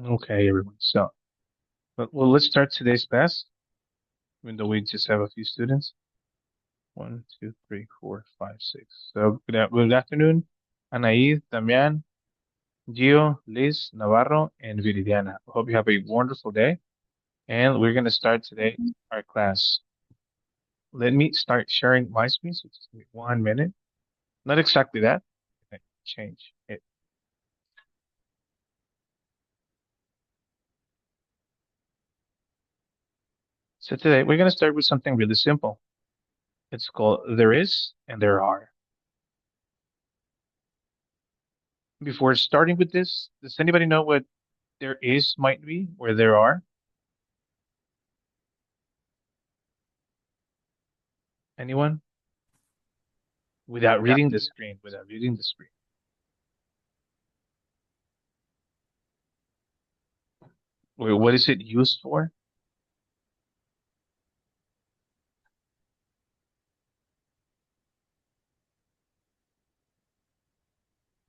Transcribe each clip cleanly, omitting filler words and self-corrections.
Okay, everyone. Well, let's start today's class, even though we just have a few students. 1, 2, 3, 4, 5, 6. So, good afternoon, Anaid, Damian, Gio, Liz, Navarro, and Viridiana. Hope you have a wonderful day. And we're going to start today our class. Let me start sharing my screen. So just give me 1 minute. Not exactly that. Okay, change it. So today we're going to start with something really simple. It's called there is and there are. Before starting with this, does anybody know what there is might be or there are? Anyone? Without reading the screen, without reading the screen. What is it used for?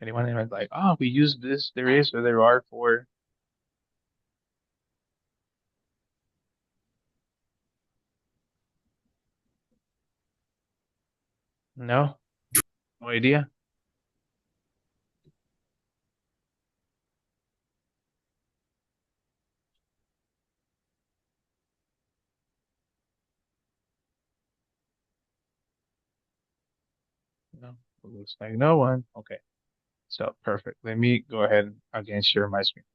Anyone like, oh, we use this, there is or there are for? No? No idea? No? It looks like no one. Okay. So perfect. Let me go ahead and again share my screen.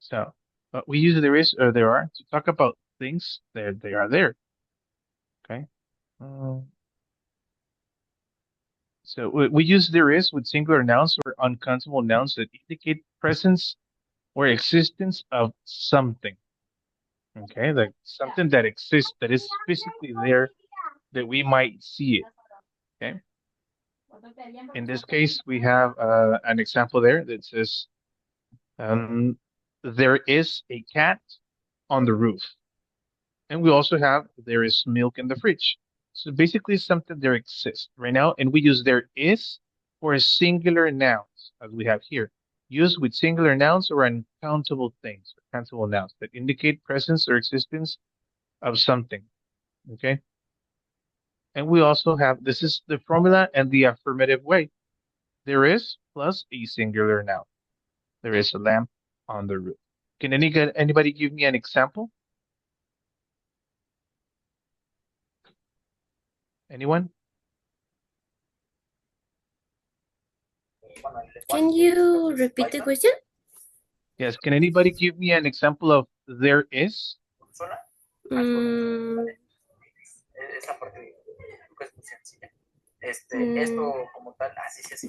So we use there is or there are to talk about things that they are there. Okay. Um, So we use there is with singular nouns or uncountable nouns that indicate presence or existence of something. Okay, like something that exists that is physically there that we might see it. Okay. In this case, we have an example there that says um, there is a cat on the roof, and we also have there is milk in the fridge. So basically, something there exists right now, and we use there is for a singular nouns, as we have here, used with singular nouns or uncountable things, countable nouns that indicate presence or existence of something. Okay, and we also have this is the formula and the affirmative way. There is plus a singular noun. There is a lamp on the roof. Can anybody give me an example? Anyone? Can you repeat the question? Yes. Can anybody give me an example of there is? Mm,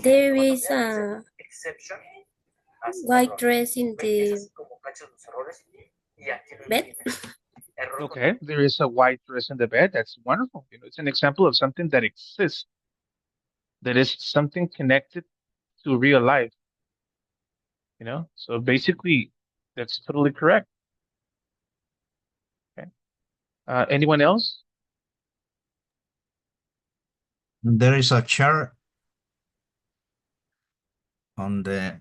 there is a white dress in the bed. Okay, there is a white dress in the bed. That's wonderful. It's an example of something that exists, that is something connected to real life. So basically, that's totally correct. Okay. Anyone else? There is a chair on the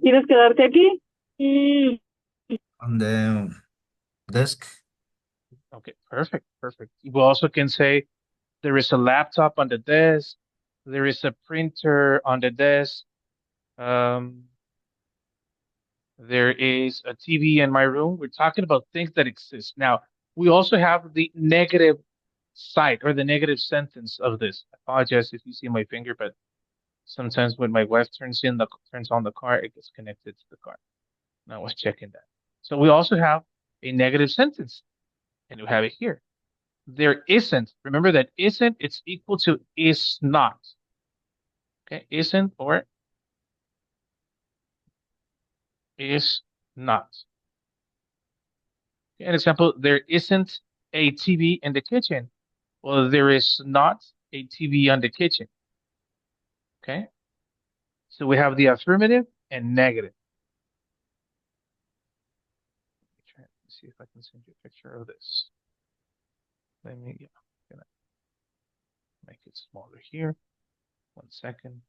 ¿Quieres quedarte aquí? Mm. on the desk. Okay, perfect, perfect. We also can say there is a laptop on the desk. There is a printer on the desk. Um, there is a TV in my room. We're talking about things that exist. Now, we also have the negative side or the negative sentence of this. I apologize if you see my finger, but sometimes when my wife turns on the car, it gets connected to the car. And I was checking that. So we also have a negative sentence, and we have it here. There isn't. Remember that isn't, it's equal to is not. Okay, isn't or is not. Okay, an example, there isn't a TV in the kitchen. Well, there is not a TV on the kitchen. Okay. So we have the affirmative and negative. Let me see if I can send you a picture of this. Let me, yeah, I'm gonna make it smaller here. 1 second.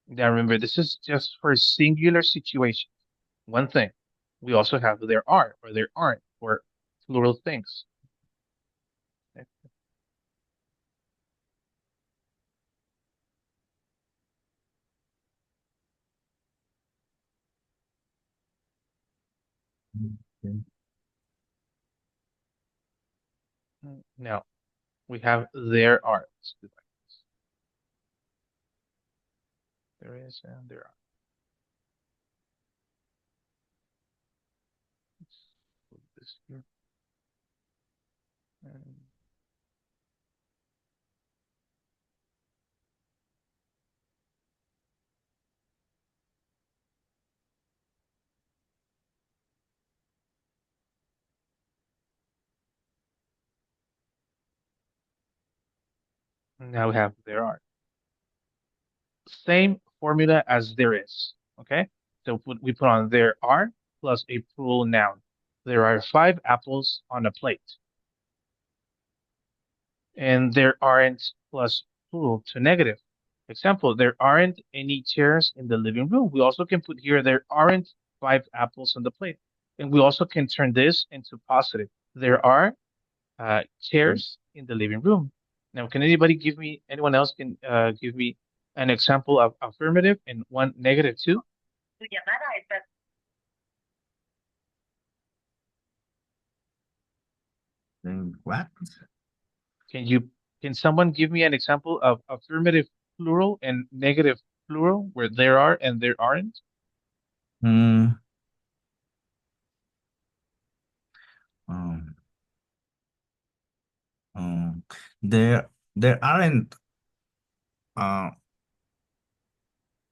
Now remember, this is just for singular situations. One thing. We also have there are or there aren't for plural things. Okay. Now we have there are. Let's do like this. There is and there are. Let's put this here. And now we have there are. Same formula as there is. Okay. So we put on there are plus a plural noun. There are 5 apples on a plate. And there aren't plus plural to negative. Example, there aren't any chairs in the living room. We also can put here, there aren't 5 apples on the plate. And we also can turn this into positive. There are chairs in the living room. Now, can anyone else can give me an example of affirmative and one negative too? What? Can someone give me an example of affirmative plural and negative plural where there are and there aren't? Mm, um, um, there aren't uh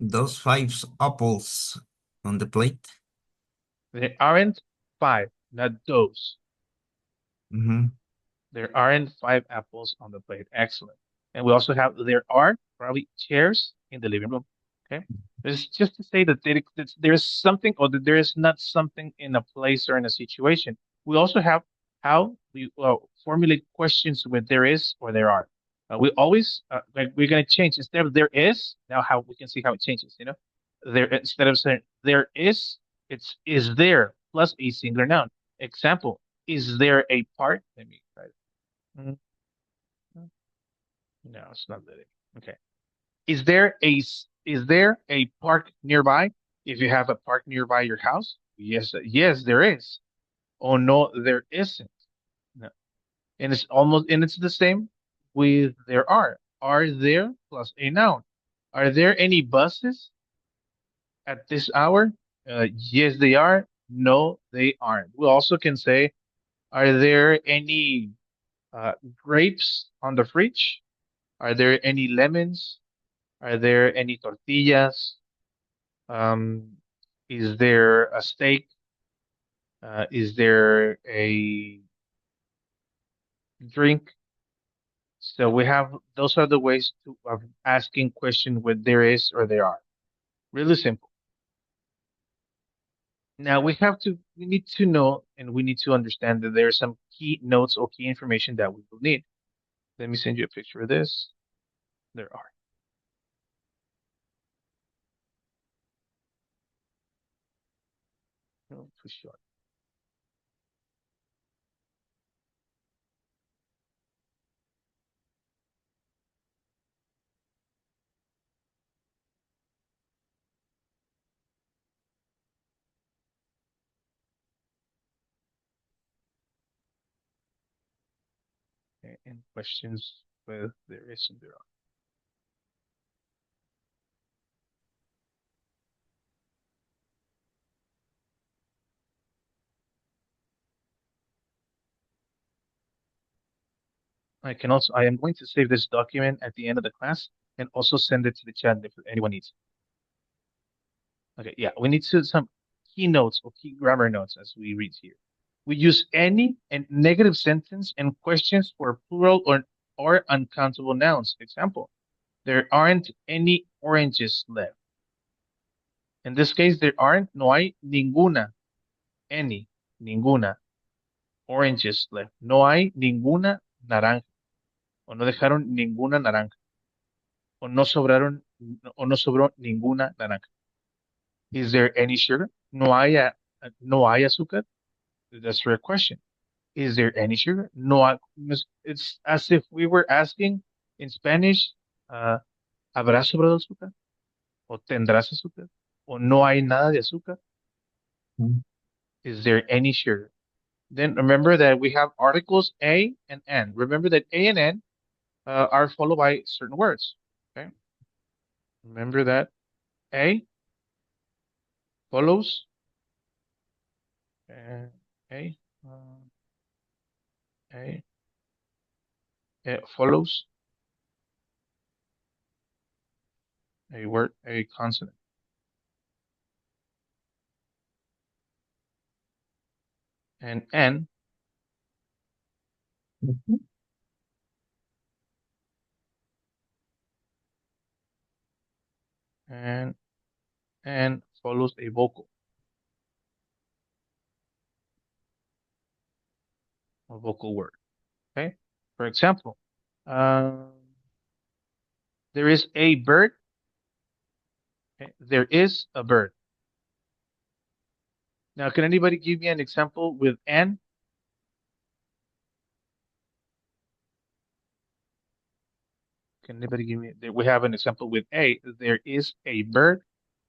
those 5 apples on the plate. There aren't 5, not those. Mm-hmm. There aren't 5 apples on the plate. Excellent. And we also have there are probably chairs in the living room. Okay. This is just to say that there is something or that there is not something in a place or in a situation. We also have how we formulate questions with there is or there are. We always like we're going to change instead of there is. Now how we can see how it changes. There instead of saying there it's is there plus a singular noun. Example: is there a park? Let me try. Mm, No, it's not letting. Okay. Is there a park nearby? If you have a park nearby your house, yes, there is. Oh no, there isn't. No. And it's the same with there are. Are there plus a noun? Are there any buses at this hour? Yes, they are. No, they aren't. We also can say, are there any uh, grapes on the fridge? Are there any lemons? Are there any tortillas? Um, is there a steak? Is there a drink? So we have those are the ways of asking question with there is or there are. Really simple. Now we need to know and we need to understand that there are some key notes or key information that we will need. Let me send you a picture of this. There are. Oh, too short. Okay, and questions with there is and there are. I am going to save this document at the end of the class and also send it to the chat if anyone needs. Okay, yeah, we need to keynotes or key grammar notes as we read here. We use any and negative sentence and questions for plural or uncountable nouns. Example, there aren't any oranges left. In this case, there aren't, no hay ninguna, any, ninguna, oranges left. No hay ninguna naranja. O no dejaron ninguna naranja. O no sobró ninguna naranja. Is there any sugar? No hay azúcar? That's your question. Is there any sugar? No hay, it's as if we were asking in Spanish, ¿habrá sobrado azúcar? ¿O tendrás azúcar? ¿O no hay nada de azúcar? Is there any sugar? Then remember that we have articles A and N. Remember that A and N are followed by certain words. Okay. Remember that A follows A A follows a word, a consonant. And N and follows a vocal. A vocal word. Okay. For example, there is a bird. Okay? There is a bird. Now, can anybody give me an example with N? Can anybody give me? We have an example with A. There is a bird.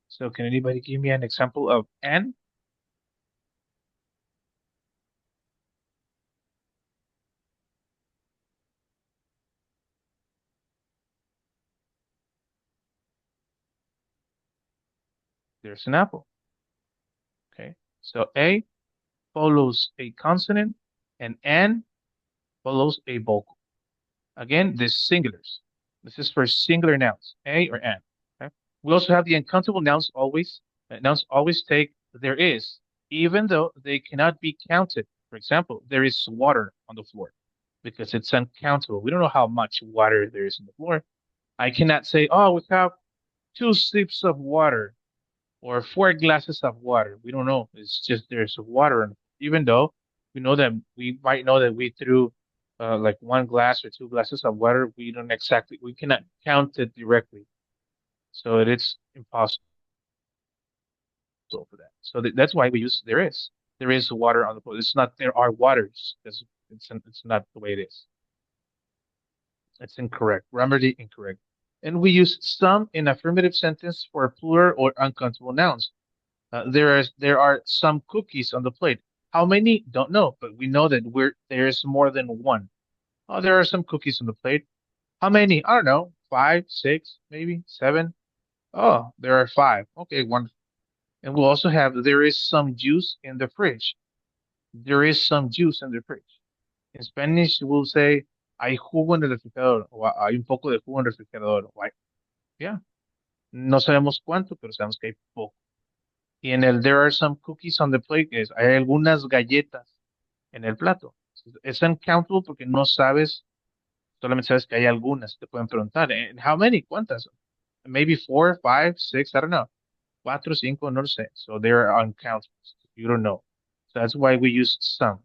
So, can anybody give me an example of N? There's an apple. Okay. So A follows a consonant and N follows a vocal. Again, this singulars. This is for singular nouns, A or N. Okay. We also have the uncountable nouns always. Nouns always take there is, even though they cannot be counted. For example, there is water on the floor because it's uncountable. We don't know how much water there is on the floor. I cannot say, oh, we have 2 sips of water or 4 glasses of water. We don't know. It's just there's water, and even though we know that we might know that we threw like 1 glass or 2 glasses of water, we don't exactly, we cannot count it directly. So it is impossible for that. So that's why we use there is. There is water on the floor. It's not there are waters. It's not the way it is. It's incorrect. Grammatically incorrect. And we use some in affirmative sentence for plural or uncountable nouns. There are some cookies on the plate. How many? Don't know, but we know that there's more than one. Oh, there are some cookies on the plate. How many? I don't know. 5, 6, maybe 7. Oh, there are 5. Okay, one. And we'll also have there is some juice in the fridge. There is some juice in the fridge. In Spanish, we'll say hay jugo en el refrigerador o hay un poco de jugo en el refrigerador. Yeah. No sabemos cuánto, pero sabemos que hay poco. Y en el there are some cookies on the plate es hay algunas galletas en el plato. Es uncountable porque no sabes, solamente sabes que hay algunas. Te pueden preguntar, "And how many? ¿Cuántas? Maybe 4, 5, 6, I don't know. 4, 5, no lo sé. So they're uncountable. You don't know. So that's why we use some.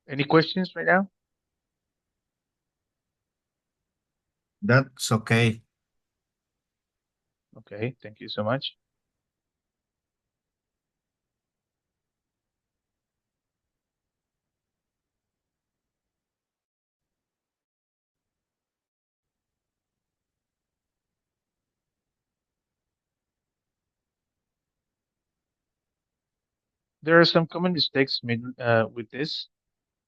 Any questions right now? That's okay. Okay, thank you so much. There are some common mistakes made with this,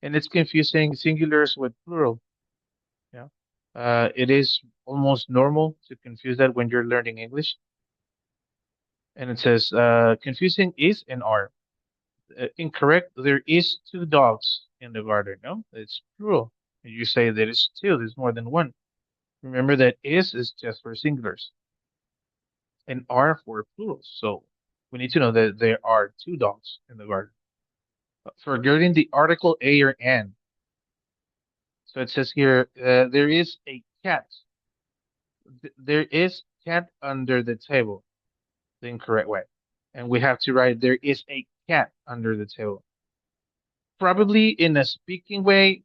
and it's confusing singulars with plural. Yeah, it is almost normal to confuse that when you're learning English. And it says confusing is and are. Incorrect. There is two dogs in the garden. No, it's plural. You say there is two. There's more than one. Remember that is just for singulars and are for plurals. So we need to know that there are two dogs in the garden. Forgetting the article a or an. So it says here there is a cat. There is cat under the table. The incorrect way. And we have to write there is a cat under the table. Probably in a speaking way,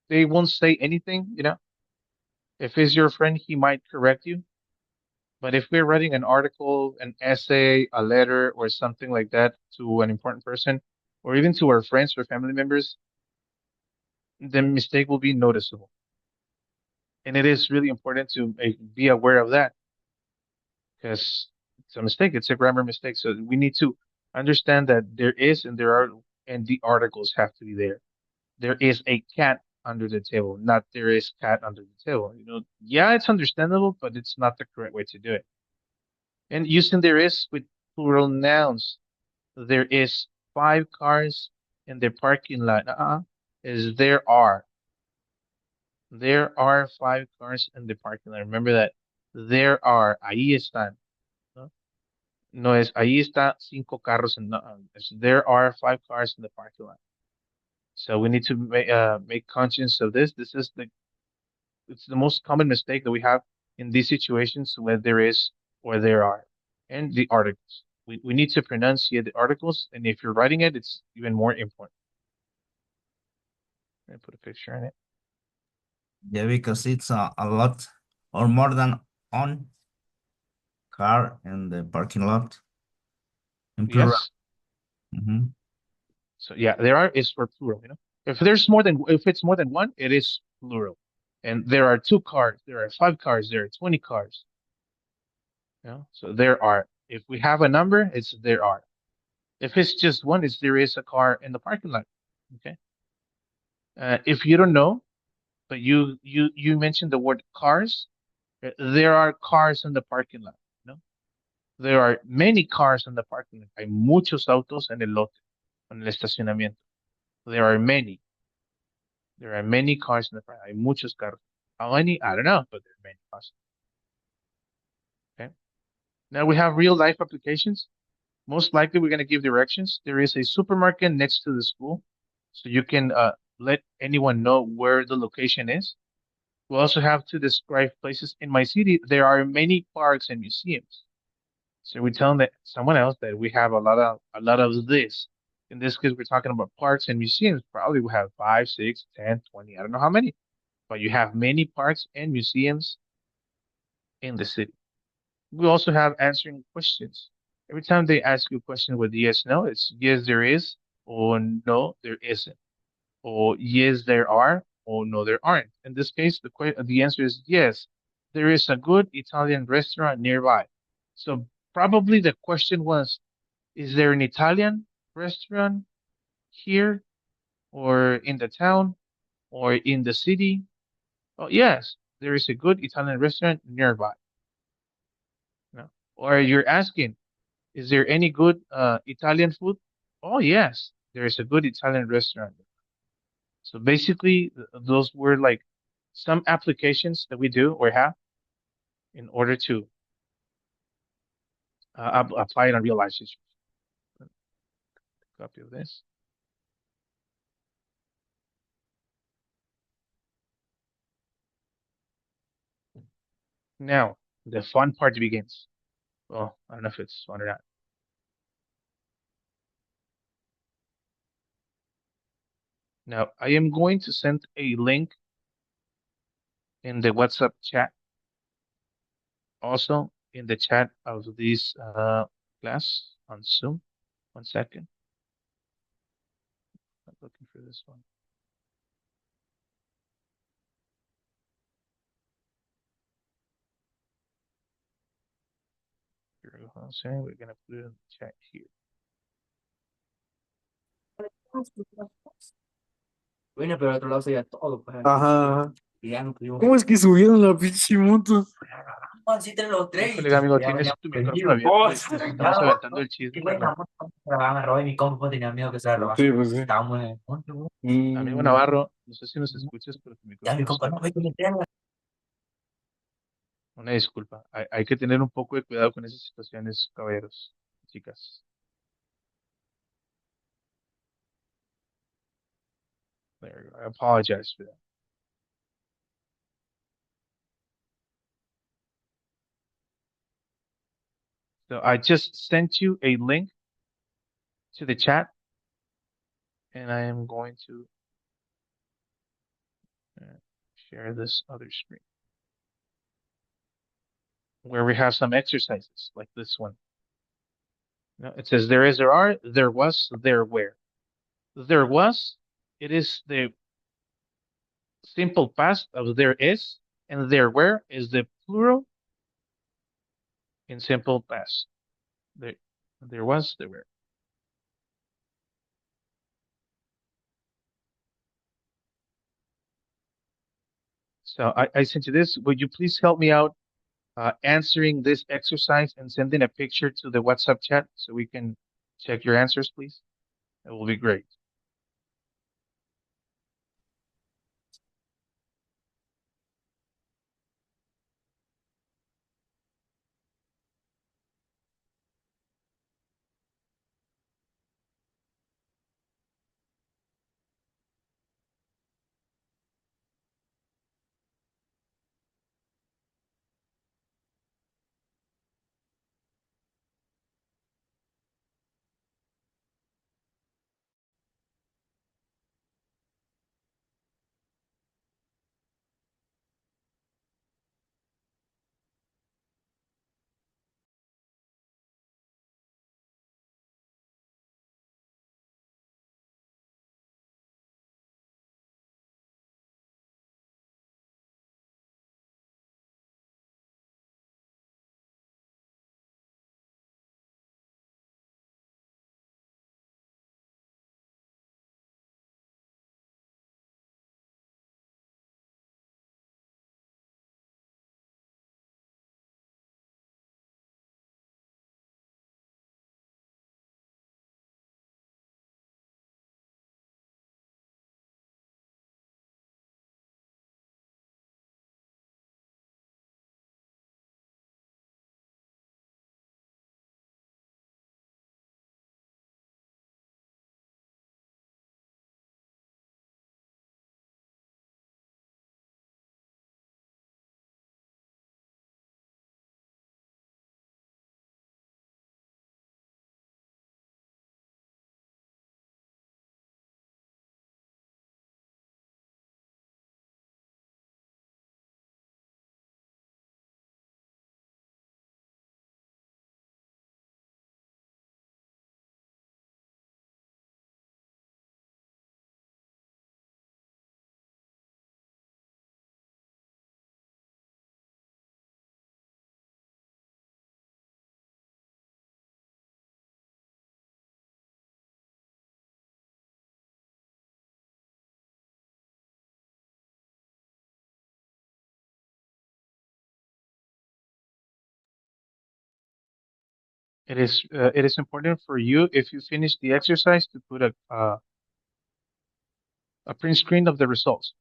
they won't say anything, you know. If it's your friend, he might correct you. But if we're writing an article, an essay, a letter, or something like that to an important person, or even to our friends or family members, the mistake will be noticeable. And it is really important to be aware of that because it's a mistake. It's a grammar mistake. So we need to understand that there is and there are, and the articles have to be there. There is a cat under the table, not there is cat under the table. You know, yeah, it's understandable, but it's not the correct way to do it. And using there is with plural nouns, there is 5 cars in the parking lot. Is there are. There are 5 cars in the parking lot. Remember that. There are. Ahí están. No, no es ahí está 5 carros. No, there are 5 cars in the parking lot. So we need to make conscience of this. This is it's the most common mistake that we have in these situations where there is or there are, and the articles. We need to pronunciate the articles, and if you're writing it, it's even more important. I put a picture in it. Yeah, because it's a lot or more than on car in the parking lot. In plural. Yes. Mm-hmm. So yeah, there are is for plural. You know, if it's more than one, it is plural. And there are 2 cars. There are 5 cars. There are 20 cars. You know, so there are. If we have a number, it's there are. If it's just one, it's there is a car in the parking lot. Okay. If you don't know, but you mentioned the word cars, there are cars in the parking lot. You know, there are many cars in the parking lot. Hay muchos autos en el lote, en el estacionamiento. There are many. There are many cars in the parking lot. Hay muchos carros. How many? I don't know, but there are many cars. Okay. Now we have real life applications. Most likely we're going to give directions. There is a supermarket next to the school, so you can let anyone know where the location is. We also have to describe places in my city. There are many parks and museums. So we're telling that someone else that we have a lot of this. In this case, we're talking about parks and museums. Probably we have 5, 6, 10, 20. I don't know how many, but you have many parks and museums in the city. We also have answering questions. Every time they ask you a question with yes, no, it's yes, there is, or no, there isn't, or yes, there are, or no, there aren't. In this case, the answer is yes, there is a good Italian restaurant nearby. So probably the question was, is there an Italian restaurant here, or in the town, or in the city? Oh, yes, there is a good Italian restaurant nearby. No. Or you're asking, is there any good Italian food? Oh, yes, there is a good Italian restaurant. So basically, those were like some applications that we do or have in order to apply it on real life situations. Copy of this. Now, the fun part begins. Well, I don't know if it's fun or not. Now, I am going to send a link in the WhatsApp chat. Also, in the chat of this class on Zoom. 1 second. I'm looking for this one. Here we go. So we're gonna put it in the chat here. Bueno, pero al otro lado sería todo, pues. Ajá. Y ya no tuvimos. ¿Cómo es que subieron la pinche moto? Híjole, amigo, tienes tu micrófono abierto y te estamos aventando el chisme, pero Sí, pues sí. amigo Navarro, no sé si nos escuchas, pero tu micrófono está abierto. Una disculpa. Hay que tener un poco de cuidado con esas situaciones, caballeros, chicas. There you go. I apologize for that. So I just sent you a link to the chat, and I am going to share this other screen where we have some exercises like this one. Now, it says there is, there are, there was, there were. There was, it is the simple past of there is, and there were is the plural in simple past. There was, there were. So I sent you this. Would you please help me out answering this exercise and sending a picture to the WhatsApp chat so we can check your answers, please? It will be great. It is important for you if you finish the exercise to put a print screen of the results.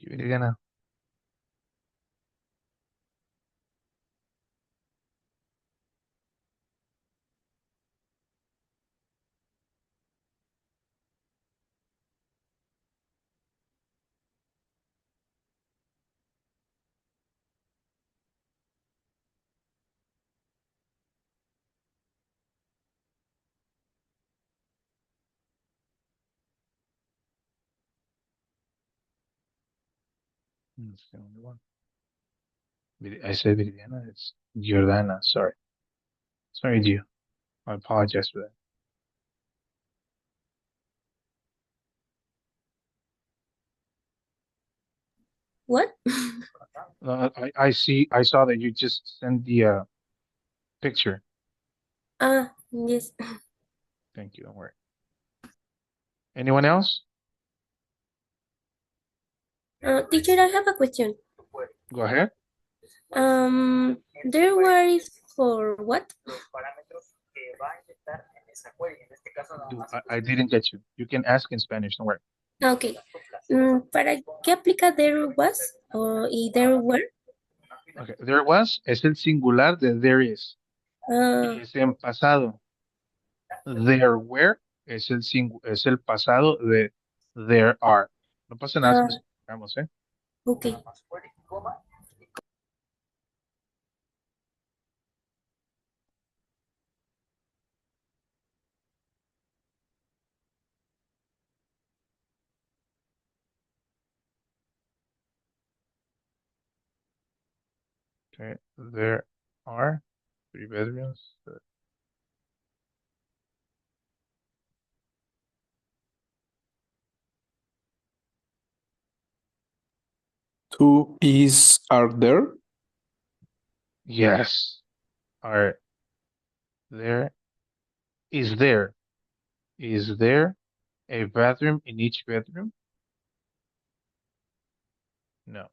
Thank you, Viridiana. That's the only one. I said Viridiana. It's Giordana. Sorry. Sorry, Gio. I apologize for that. What? I saw that you just sent the picture. Yes. Thank you. Don't worry. Anyone else? Teacher, I have a question. Go ahead. There were for what? I didn't get you. You can ask in Spanish. Don't worry. Okay. ¿Para qué aplica there was y there were? Okay. There was es el singular de there is. Es en pasado. There were es el pasado de there are. No pasa nada si nos equivocamos, ¿eh? Okay. Okay. There are 3 bedrooms. 2 is are there? Yes. Are there? Is there? Is there a bathroom in each bedroom? No.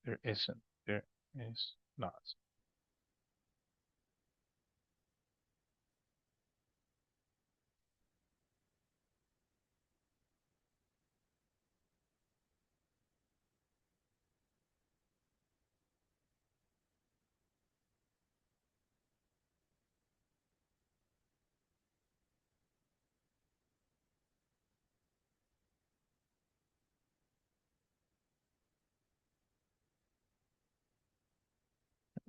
There isn't. There is not.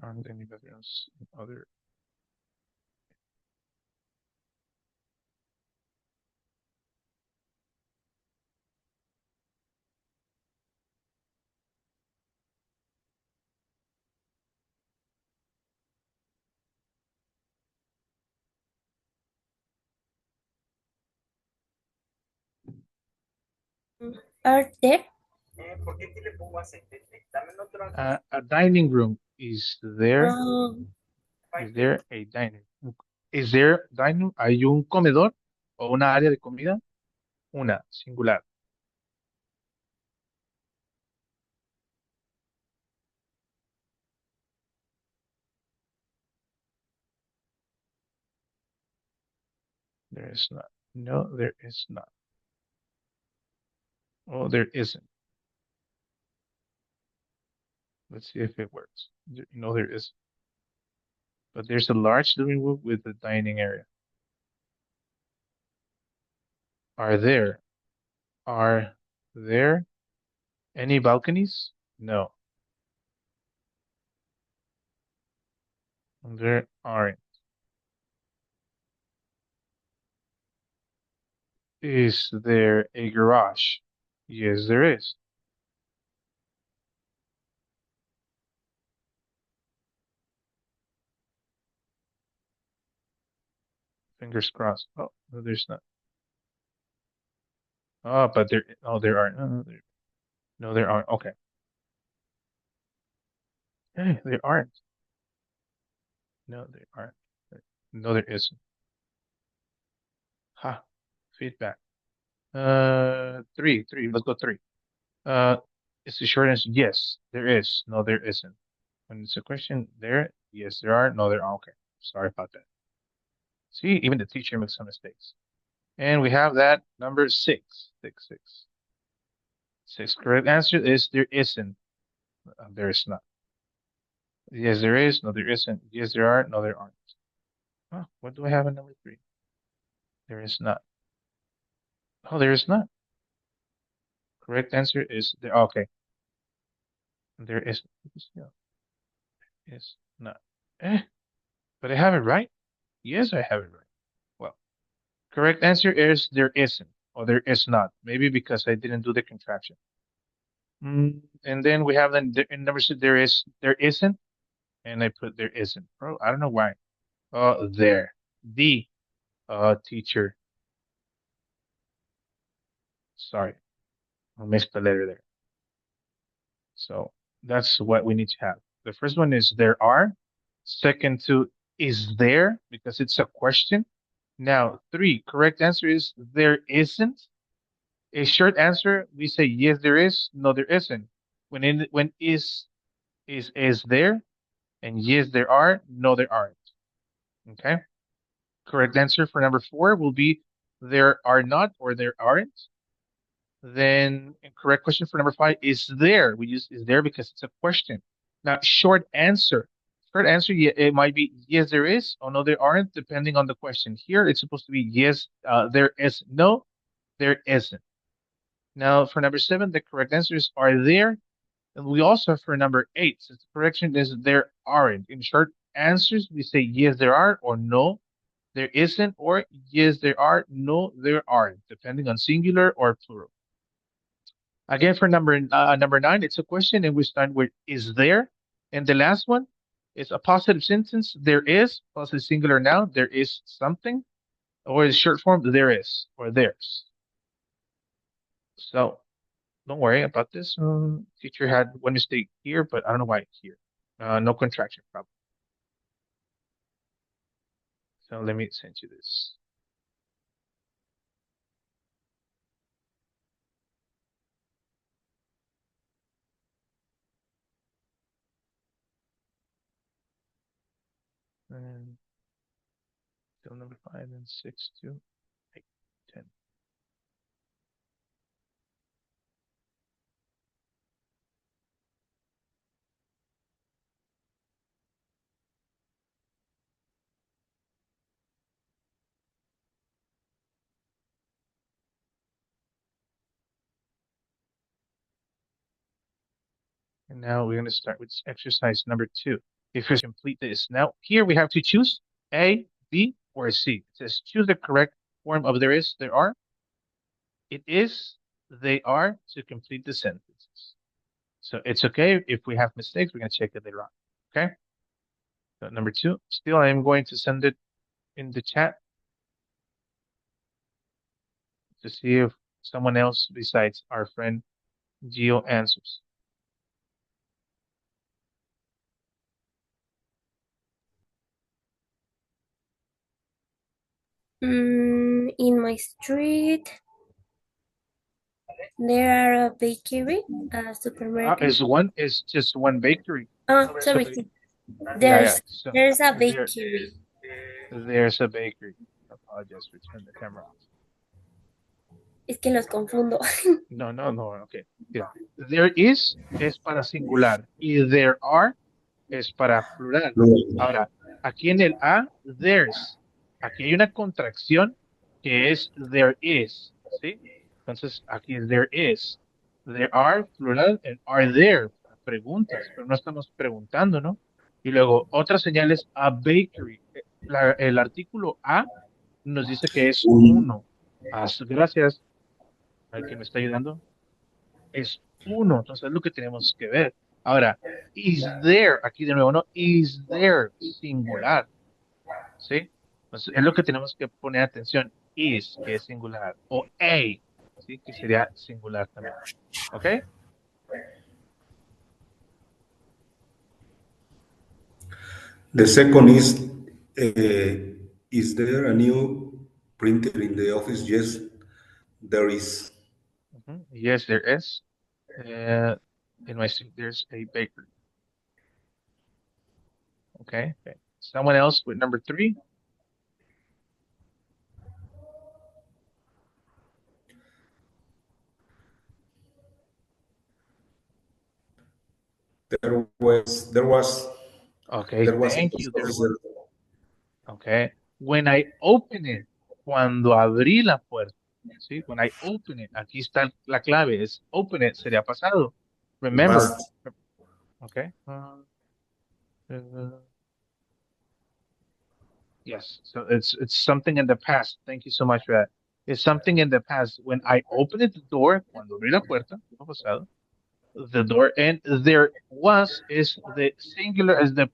Aren't any bedrooms in other? Are there? A dining room. Is there? Um, Is there a dining? Is there dining? ¿Hay un comedor o una área de comida? Una, singular. There is not. No, there is not. Oh, there isn't. Let's see if it works. No, there isn't. But there's a large living room with a dining area. Are there any balconies? No, there aren't. Is there a garage? Yes, there is. Fingers crossed. Oh, no, there's not. Oh, but there aren't. No, there aren't. Okay. Hey, there aren't. No, there aren't. No, there isn't. Ha, feedback. Three. Let's go three. It's the short answer. Yes, there is. No, there isn't. When it's a question, yes, there are. No, there are. Okay. Sorry about that. See, even the teacher makes some mistakes. And we have that number 6. 6, 6. 6. Correct answer is there isn't. There is not. Yes, there is. No, there isn't. Yes, there are. No, there aren't. Oh, what do I have in number 3? There is not. Oh, there is not. Correct answer is there. Okay. There is. Is not. But I have it right. Yes, I have it right. Well, correct answer is there isn't or there is not. Maybe because I didn't do the contraction. And then we have then in number 6 there isn't, and I put there isn't. Bro, I don't know why. There. The teacher. Sorry, I missed the letter there. So that's what we need to have. The first one is there are. Second two is there because it's a question. Now 3, correct answer is there isn't. A short answer, we say yes there is, no there isn't. When is there, and yes there are, no there aren't. Okay. Correct answer for number 4 will be there are not or there aren't. Then correct question for number 5 is there. We use is there because it's a question. Now short answer. Short answer, yeah, it might be yes there is or no there aren't, depending on the question. Here it's supposed to be yes there is, no there isn't. Now for number 7, the correct answers are there. And we also have for number 8, since the correction is there aren't. In short answers, we say yes there are or no there isn't, or yes there are, no there aren't, depending on singular or plural. Again, for number 9, it's a question, and we start with is there. And the last one is a positive sentence. There is, plus a singular noun. There is something, or is short form there is or there's. So don't worry about this. Teacher had one mistake here, but I don't know why here. No contraction problem. So let me send you this. And still number 5 and 6, 2, 8, 10. And now we're going to start with exercise number 2. If you complete this, now here we have to choose A, B, or C. It says choose the correct form of there is, there are. It is, they are to complete the sentences. So it's okay if we have mistakes, we're going to check it later on. Okay. So number 2, still I am going to send it in the chat to see if someone else besides our friend Gio answers. In my street, there are a bakery, a supermarket. Is just one bakery. Oh, sorry. There's a bakery. There's a bakery. I apologize for turning the camera off. Es que los confundo. No, okay. Yeah. There is para singular y there are es para plural. Ahora, aquí en el A, there's. Aquí hay una contracción que es there is, ¿sí? Entonces, aquí es there is. There are, plural, and are there, preguntas, pero no estamos preguntando, ¿no? Y luego, otra señal es a bakery. El artículo A nos dice que es uno. Gracias al que me está ayudando. Es uno, entonces es lo que tenemos que ver. Ahora, is there, aquí de nuevo, ¿no? Is there, singular, ¿sí? Entonces es lo que tenemos que poner atención. Is, que es singular, o a, ¿sí? Que sería singular también. ¿Ok? The second is there a new printer in the office? Yes, there is. Yes, there is. In my street, there's a bakery. Okay. Someone else with number 3? There was Okay, there was a thank police you. There was. officer. Okay. When I open it, cuando abrí la puerta, ¿sí? When I open it, aquí está la clave, es open it, sería pasado. Remember, Past. okay. Yes, so it's something in the past. Thank you so much for that. It's something in the past. When I opened the door, cuando abrí la puerta, tiempo pasado, the door, and there was is the singular as the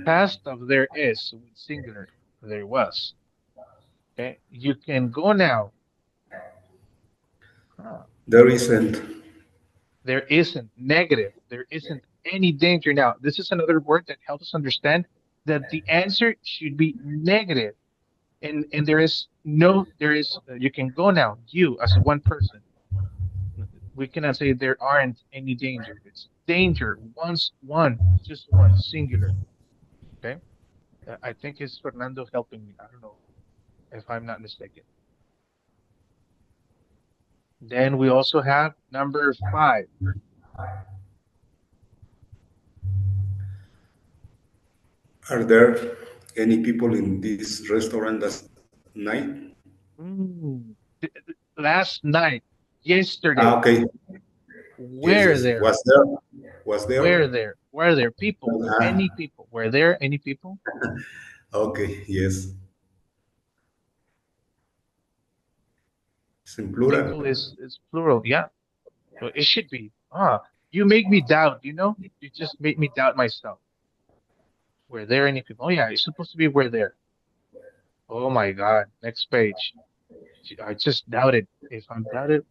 past of there is with singular. There was. Okay, you can go now. Huh. There isn't. There isn't negative. There isn't any danger. Now, this is another word that helps us understand that the answer should be negative. And there is no, there is, you can go now, you as one person. We cannot say there aren't any danger. It's danger, once, one, just one, singular. Okay. I think it's Fernando helping me. I don't know if I'm not mistaken. Then we also have number 5. Are there any people in this restaurant last night? Mm. Last night, yesterday, Okay. Yes, were yes. there, Was there? Was were there? there, were there people, Ah, any people, were there any people? okay. Yes. It's in plural. People is plural, yeah. So it should be. You make me doubt, you just made me doubt myself. Were there any people? Oh yeah, it's supposed to be were there. Oh my God, next page. I just doubted. If I'm doubted,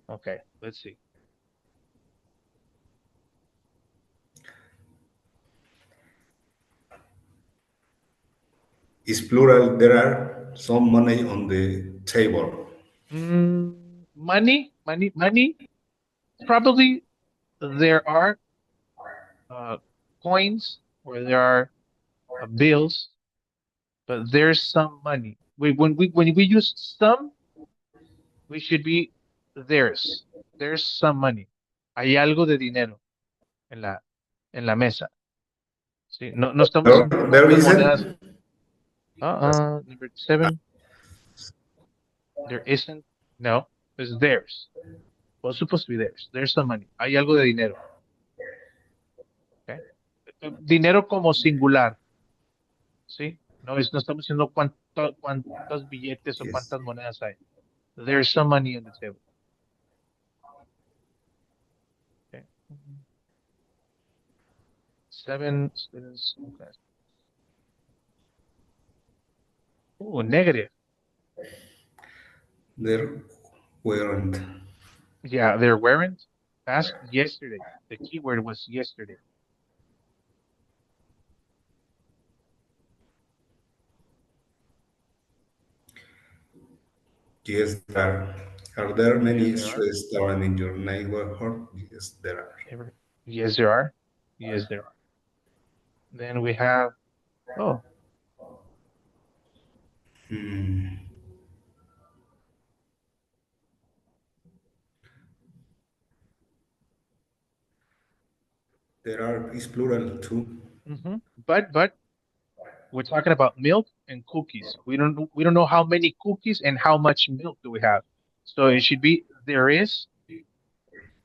okay, let's see. It's plural. There are some money on the table. Money. Probably there are uh, coins or there are bills, but there's some money. When we use some, we should be there's. There's some money. Hay algo de dinero en la mesa. Sí, no estamos There, diciendo there cuántas monedas. isn't. Number 7. There isn't. No, it's theirs. Well, supposed to be theirs. There's some money. Hay algo de dinero. Okay. Dinero como singular. ¿Sí? No estamos diciendo cuántos billetes o Yes. cuántas monedas hay. There's some money on the table. Okay. 7 students. Okay. Oh, negative. There weren't. Yeah, there weren't. Past yesterday. The keyword was yesterday. Yes, there are. Are there Yes, many there are. restaurants in your neighborhood? Yes, there are. Yes, there are. Yes, there are. Then we have, oh, Hmm. There are. It's plural too. but we're talking about milk and cookies. We don't know how many cookies and how much milk do we have. So it should be there is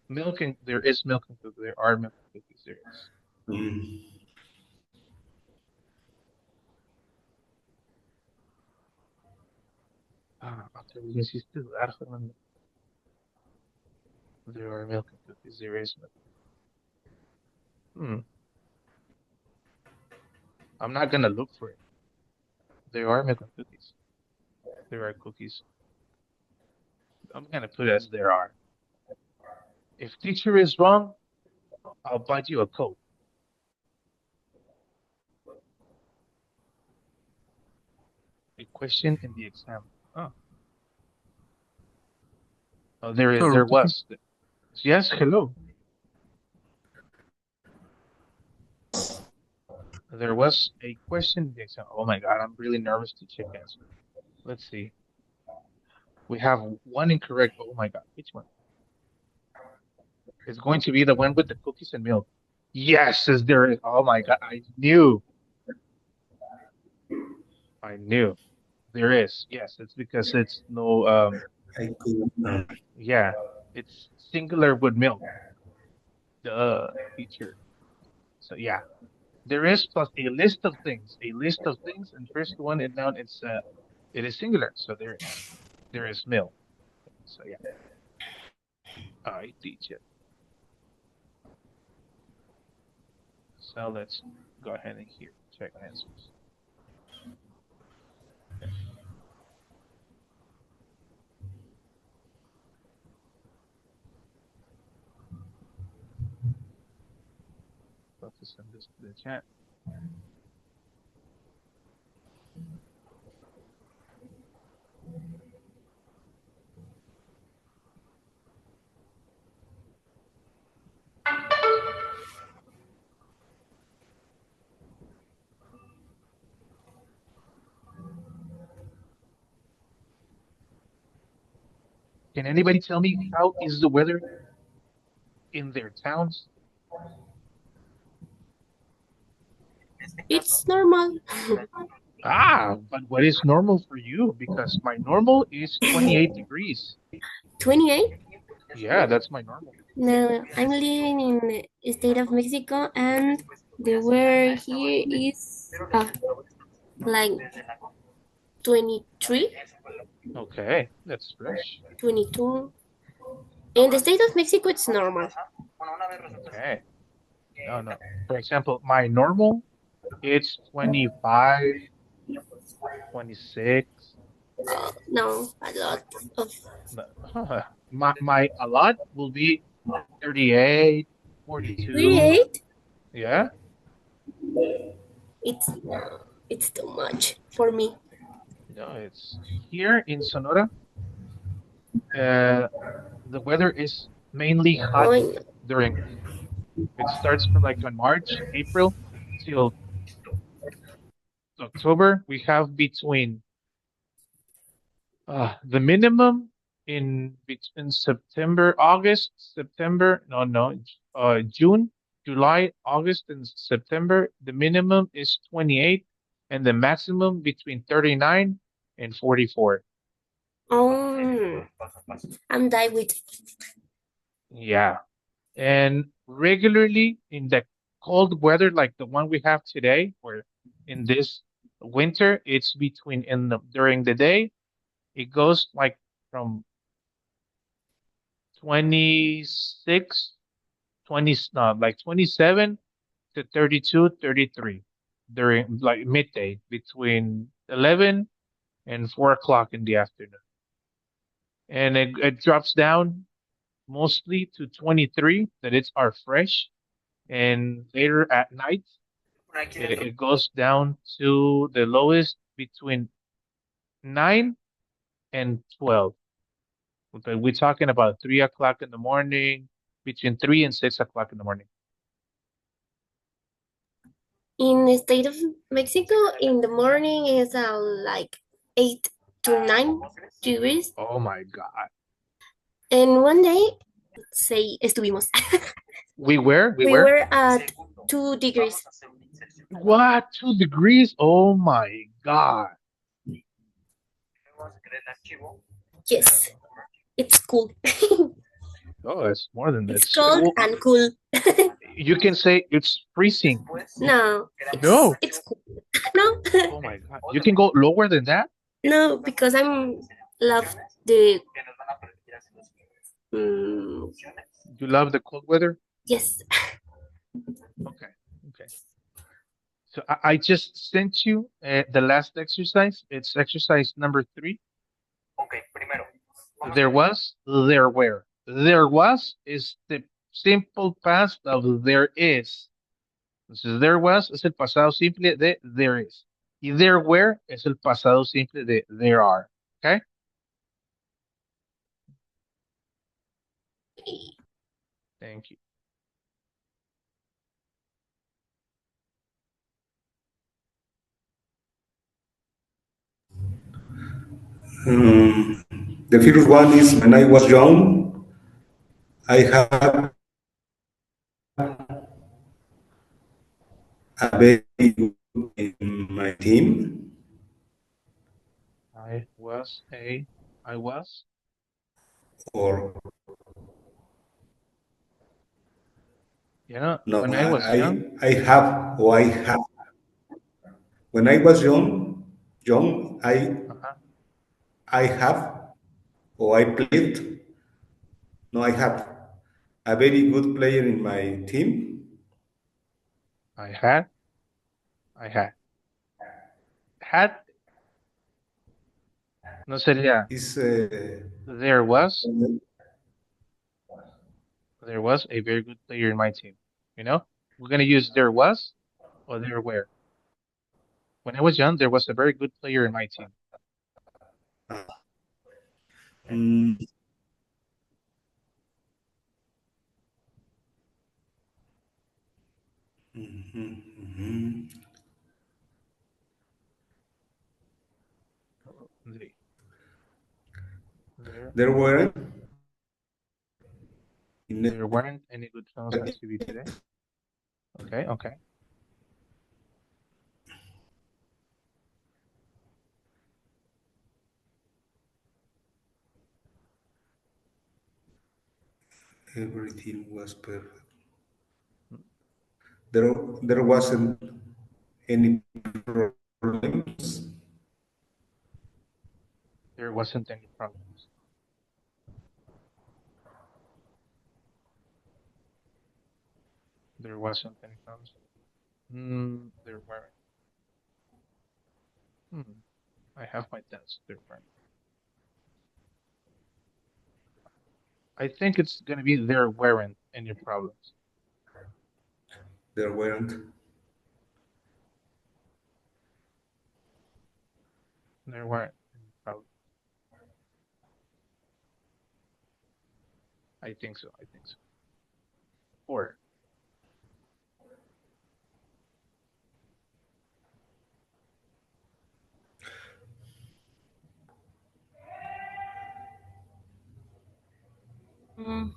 milk and there is milk and cookies. There are milk and cookies. There is. Hmm. Otra vez me hiciste dudar, Fernando. There are milk and cookies. There is milk. Hmm. I'm not gonna look for it. There are milk and cookies. There are cookies. I'm gonna put it as there are. If teacher is wrong, I'll buy you a coat. A question in the exam. Oh, there Hello, teacher. was. Yes, hello. There was a question in the exam. Oh my God, I'm really nervous to check answer. Let's see. We have one incorrect. Oh my God, which one? It's going to be the one with the cookies and milk. Yes, is there is. Oh my God, I knew. I knew. There is. Yes, it's because it's no I could, yeah, it's singular with milk. The teacher. So yeah, there is plus a list of things. A list of things, and first one and noun it is singular. So there is. There is milk. So yeah, I teach it. So let's go ahead and here check answers. Okay. About to send this to the chat. Can anybody tell me how is the weather in their towns? It's normal. Ah, but what is normal for you? Because my normal is 28 degrees. 28? Yeah, that's my normal. No, I'm living in the state of Mexico and the weather here is like 23, Okay, that's fresh. 22. In the state of Mexico, it's normal. Okay. No, no. For example, my normal, it's 25, 26. No, a lot of My a lot will be 38, 42. 38. Yeah. It's it's too much for me. No, it's here in Sonora. The weather is mainly hot Oh, during it starts from like on March, April till October. We have between the minimum in between September, August, September, June, July, August, and September. The minimum is 28, and the maximum between 39 and 44. oh, I'm die with. Yeah. And regularly in the cold weather like the one we have today, or in this winter, it's between during the day, it goes like from 26, 20, no, like 27 to 32, 33 during like midday between 11 and 4 o'clock in the afternoon. And it drops down mostly to 23, that it's our fresh. And later at night, it goes down to the lowest between 9 and 12. Okay, we're talking about 3 o'clock in the morning, between 3 and 6 o'clock in the morning. In the state of Mexico, in the morning is like 8 to 9 degrees. Oh my God. And one day, say, estuvimos. We were? We were at 2 degrees. What? 2 degrees? Oh my God. Yes, it's cool. Oh, it's more than that. It's cold and cool. You can say it's freezing. No. No. It's cool. No. Oh my God. You can go lower than that? No, because I'm love the. You love the cold weather? Yes. Okay. Okay. So I just sent you the last exercise. It's exercise number 3. There was, there were. There was is the simple past of there is. Entonces, there was es el pasado simple de there is. Y there were es el pasado simple de there are. Okay? Thank you. The first one is when I was young, I had very good in my team? I was. Or no, When I was young. I have, or I have. When I was young, Uh-huh. I have, or I played. No, I had a very good player in my team. I had. I had. Had. No sería. Is There was. There was a very good player in my team. We're gonna use there was or there were. When I was young, there was a very good player in my team. Okay. mm, mhm, mhm. The- There, There weren't in there weren't any good films on TV today. Okay, okay. everything was perfect. Mm, There wasn't any problems. There wasn't any problems. There wasn't any problems. There weren't. Hmm. I have my doubts. There weren't. I think it's gonna be there weren't any problems. There weren't. There weren't any problems. I think so. I think so. Or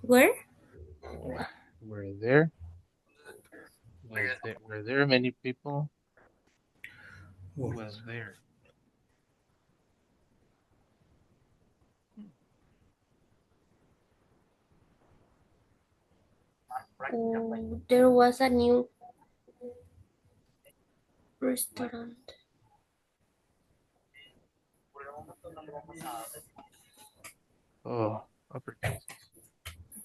Where? were there? Were there many people? Who Oh, was there? Hmm. There was a new restaurant. Oh, opportunities.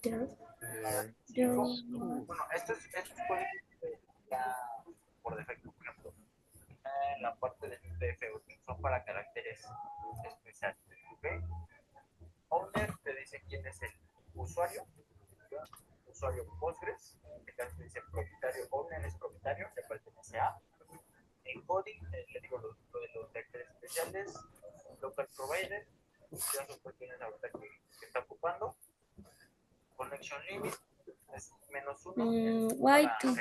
There, There there. is. Oh, Why to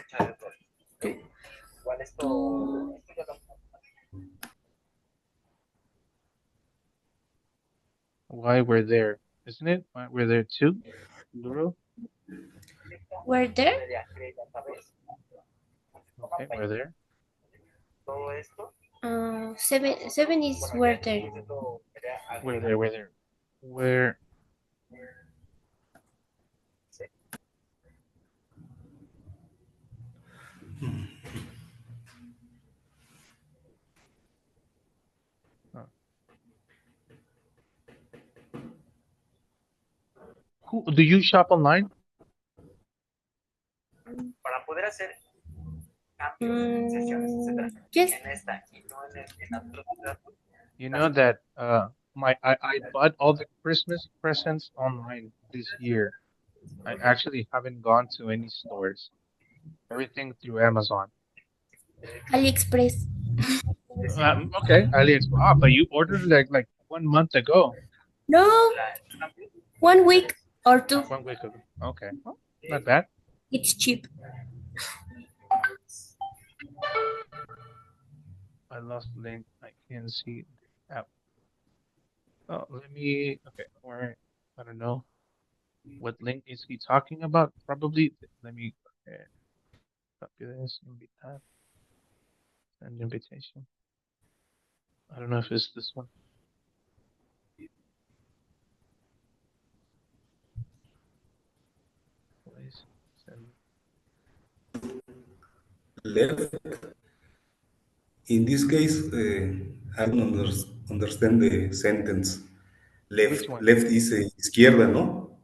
why were there? Isn't it? Why were there two? Plural. were there? Okay, were there? Seven is were there. Were there? Were there? Where? uh, Who do you shop online? Yes. You know that I bought all the Christmas presents online this year. I actually haven't gone to any stores. Everything through Amazon. AliExpress. Okay, AliExpress. Ah, but you ordered like 1 month ago. No, 1 week or two. 1 week ago. Okay, well, not bad. It's cheap. I lost link. I can't see the app. Oh, let me. Okay, or I don't know what link is he talking about. Probably. Let me copy this and be that. Send invitation. I don't know if it's this one. Please send. Left. In this case, I don't understand the sentence. Which Left. one? Left is izquierda, ¿no?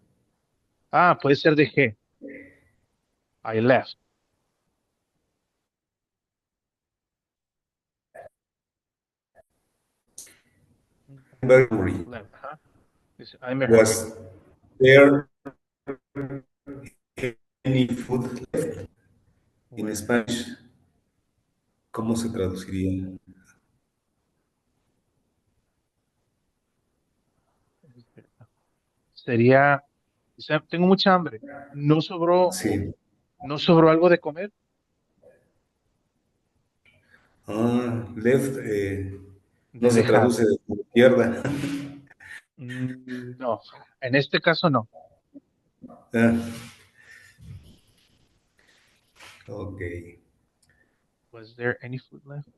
Ah, puede ser de G. I left. Memory. Left, huh? I'm a hurry. Was there any food left? En Where? Spanish, ¿cómo se traduciría? Sería, o sea, tengo mucha hambre. Sí. ¿No sobró algo de comer? Left no De se dejar. traduce de izquierda. No, en este caso no. Ah, ok. Was there any food left?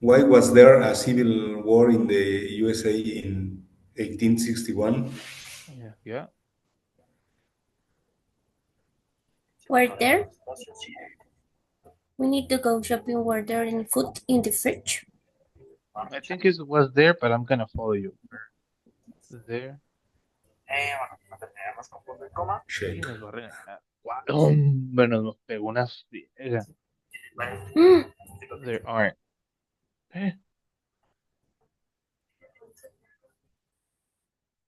Why was there a civil war in the USA in 1861? Yeah, yeah. Were there? We need to go shopping. Were there any food in the fridge? I think it was there, but I'm gonna follow you. There. Y Check. nos va a regañar. Hombre, nos pegó una friega. There aren't. Eh,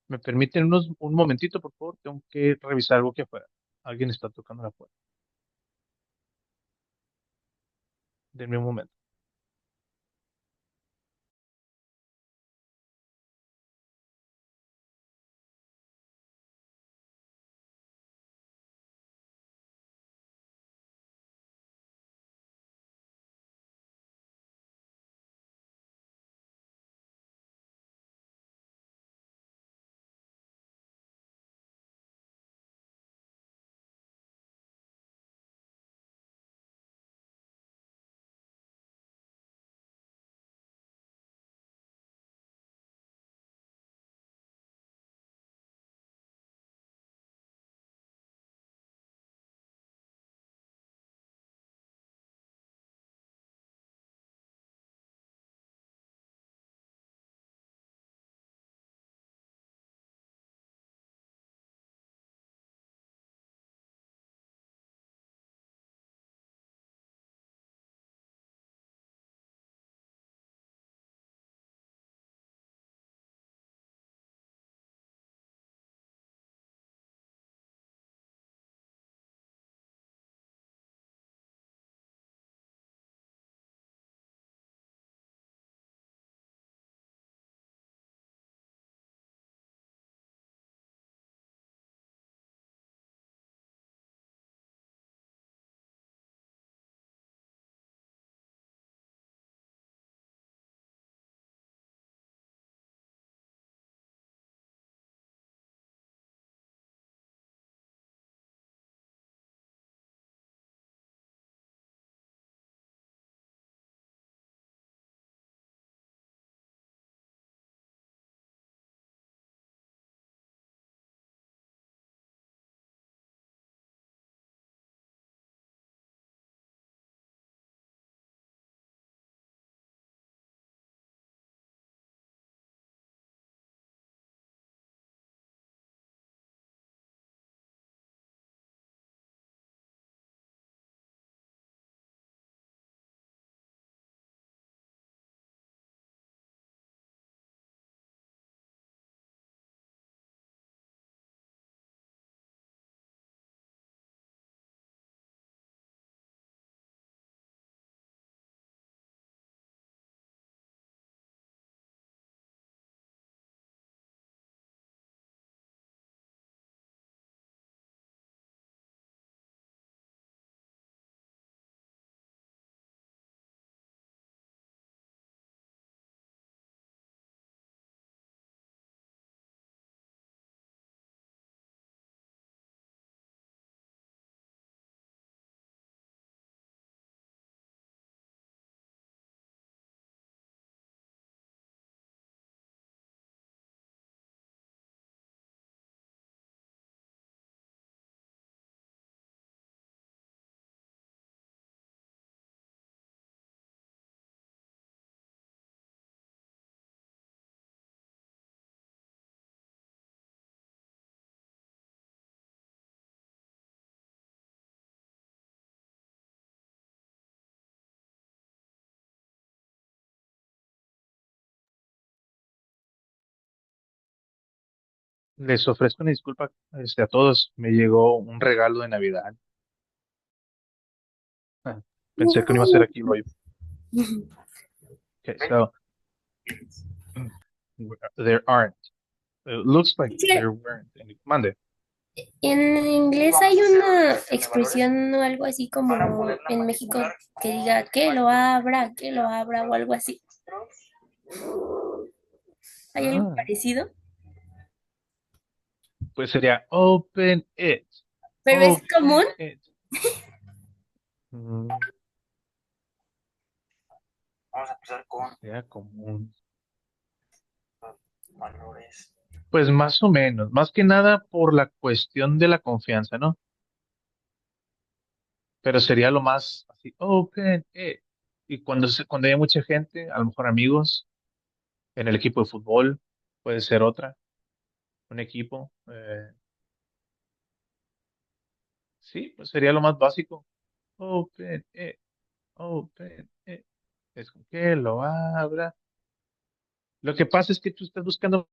¿Me permiten un momentito, por favor? Tengo que revisar algo que afuera. Alguien está tocando la puerta. Denme un momento. Les ofrezco una disculpa a todos. Me llegó un regalo de Navidad. Pensé que no iba a ser aquí hoy. Okay, so there aren't. It looks like Sí, there weren't any. Mande. en inglés hay una expresión o algo así como en México que diga que lo abra o algo así. ¿Hay algo Ah, parecido? pues sería open it. Pero es común. Open it. Mm, sería común. Pues más o menos. Más que nada por la cuestión de la confianza, ¿no? Pero sería lo más así, open it. Y cuando hay mucha gente, a lo mejor amigos, en el equipo de fútbol, puede ser otra, un equipo. Sí, pues sería lo más básico. Open it, open it. Es como que lo abra. Lo que pasa es que tú estás buscando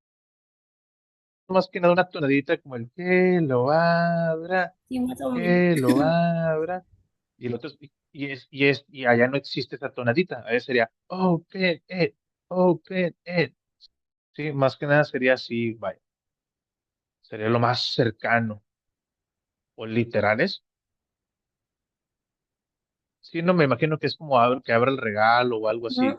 más que nada una tonadita como el que lo abra, Sí, más o menos. que lo abra. Y el otro y allá no existe esa tonadita. Ahí sería open it. Sí, más que nada sería así, vaya. Sería lo más cercano. O literales. Sí, no me imagino que es como que abra el regalo o algo Ujú. así.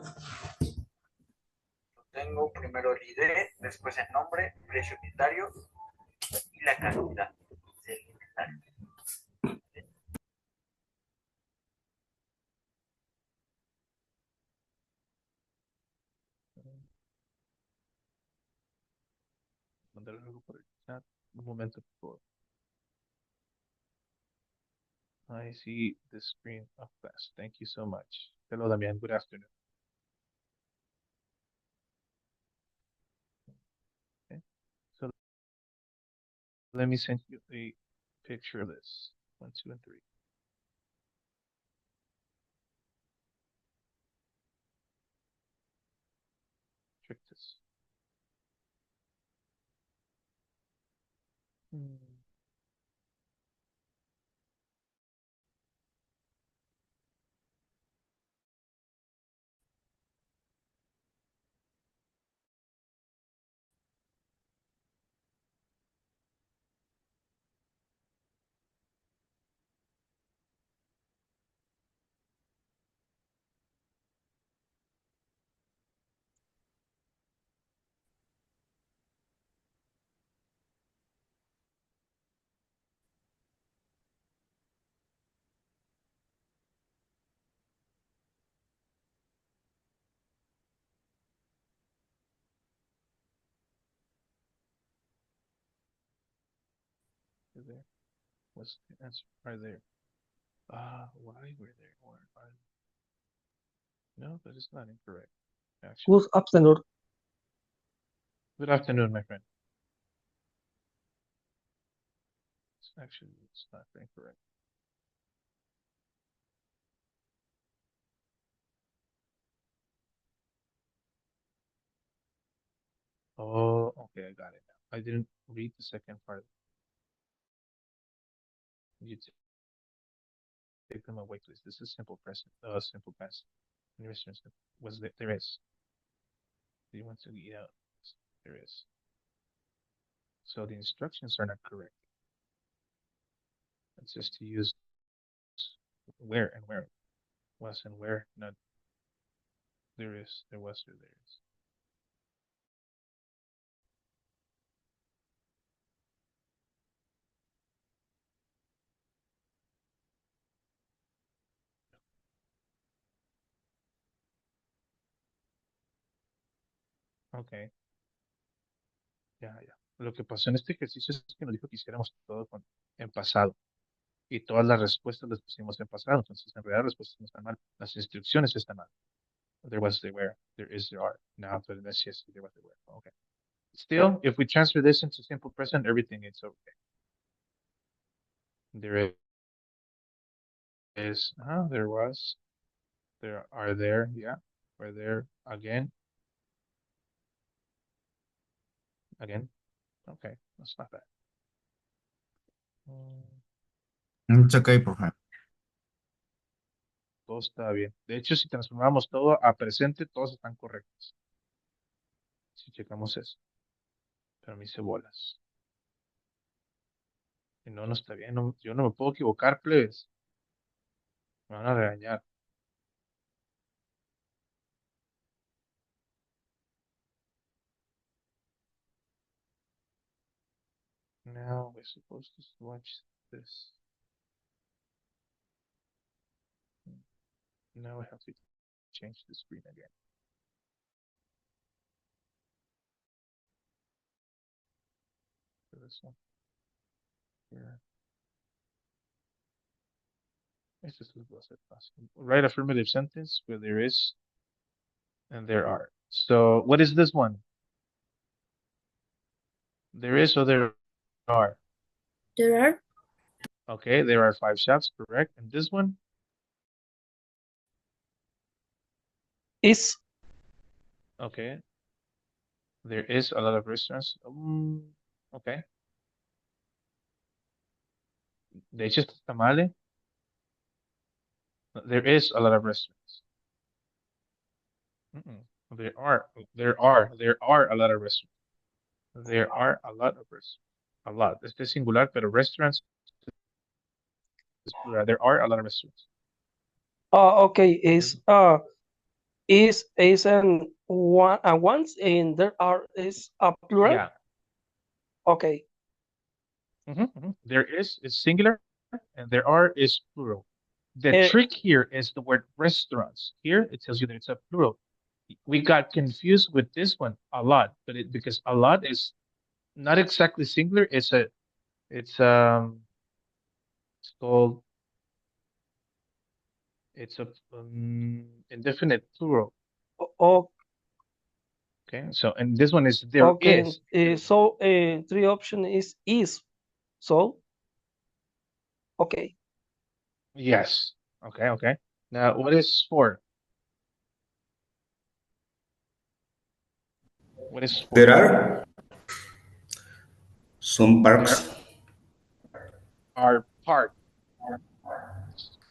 Mandar algo por el chat. Un momento, por favor. I see the screen of class. Thank you so much. Hello, Damian. Good afternoon. Okay. So let me send you a picture of this. 1, 2, and 3. Check this. Hmm. Is there? What's the answer? Are there? Why were there? Or are no, that is not incorrect. Actually. Good afternoon. Good afternoon, my friend. Actually, it's not incorrect. Oh, okay, I got it now. I didn't read the second part. You take them away, please. This is simple present, simple past. Was there? There is. Do you want to eat out? There is. So the instructions are not correct. It's just to use where and where. Was and where, not there is, there was, or there is. Ok, ya, ya. Lo que pasó en este ejercicio es que nos dijo que hiciéramos todo en pasado y todas las respuestas las pusimos en pasado. Entonces, en realidad, las respuestas no están mal. Las instrucciones están mal. There was, there were, there is, there are. Now, but that's yes, there was, there were. Okay. Still, if we transfer this into simple present, everything is okay. There is, there was, there are there, yeah, were there again, again. Okay, that's not bad. It's okay, profe. Todo está bien. De hecho, si transformamos todo a presente, todos están correctos. Si checamos eso. Pero me hice bolas. Y no, no está bien. Yo no me puedo equivocar, plebes. Me van a regañar. Now we're supposed to watch this. Now I have to change the screen again. For this one. Here. This is Write affirmative sentence where there is and there are. So what is this one? There is or there are? There are. Okay, there are 5 shops, correct. And this one? Is. Okay. There is a lot of restaurants. Okay. De hecho, esto está mal, ¿eh? There is a lot of restaurants. There are a lot of restaurants. There are a lot of restaurants. A lot. Este es singular, pero restaurants is plural. There are a lot of restaurants. Okay. Is an one once and there are is a plural. Yeah. Okay. There is singular and there are is plural. The trick here is the word restaurants. Here it tells you that it's a plural. We got confused with this one a lot, but because a lot is not exactly singular. It's called it's a indefinite plural. Okay, so and this one is there is. So 3 option is. So. Okay. Yes. Okay. Now what is 4? What is 4? There are some parks. There are parks.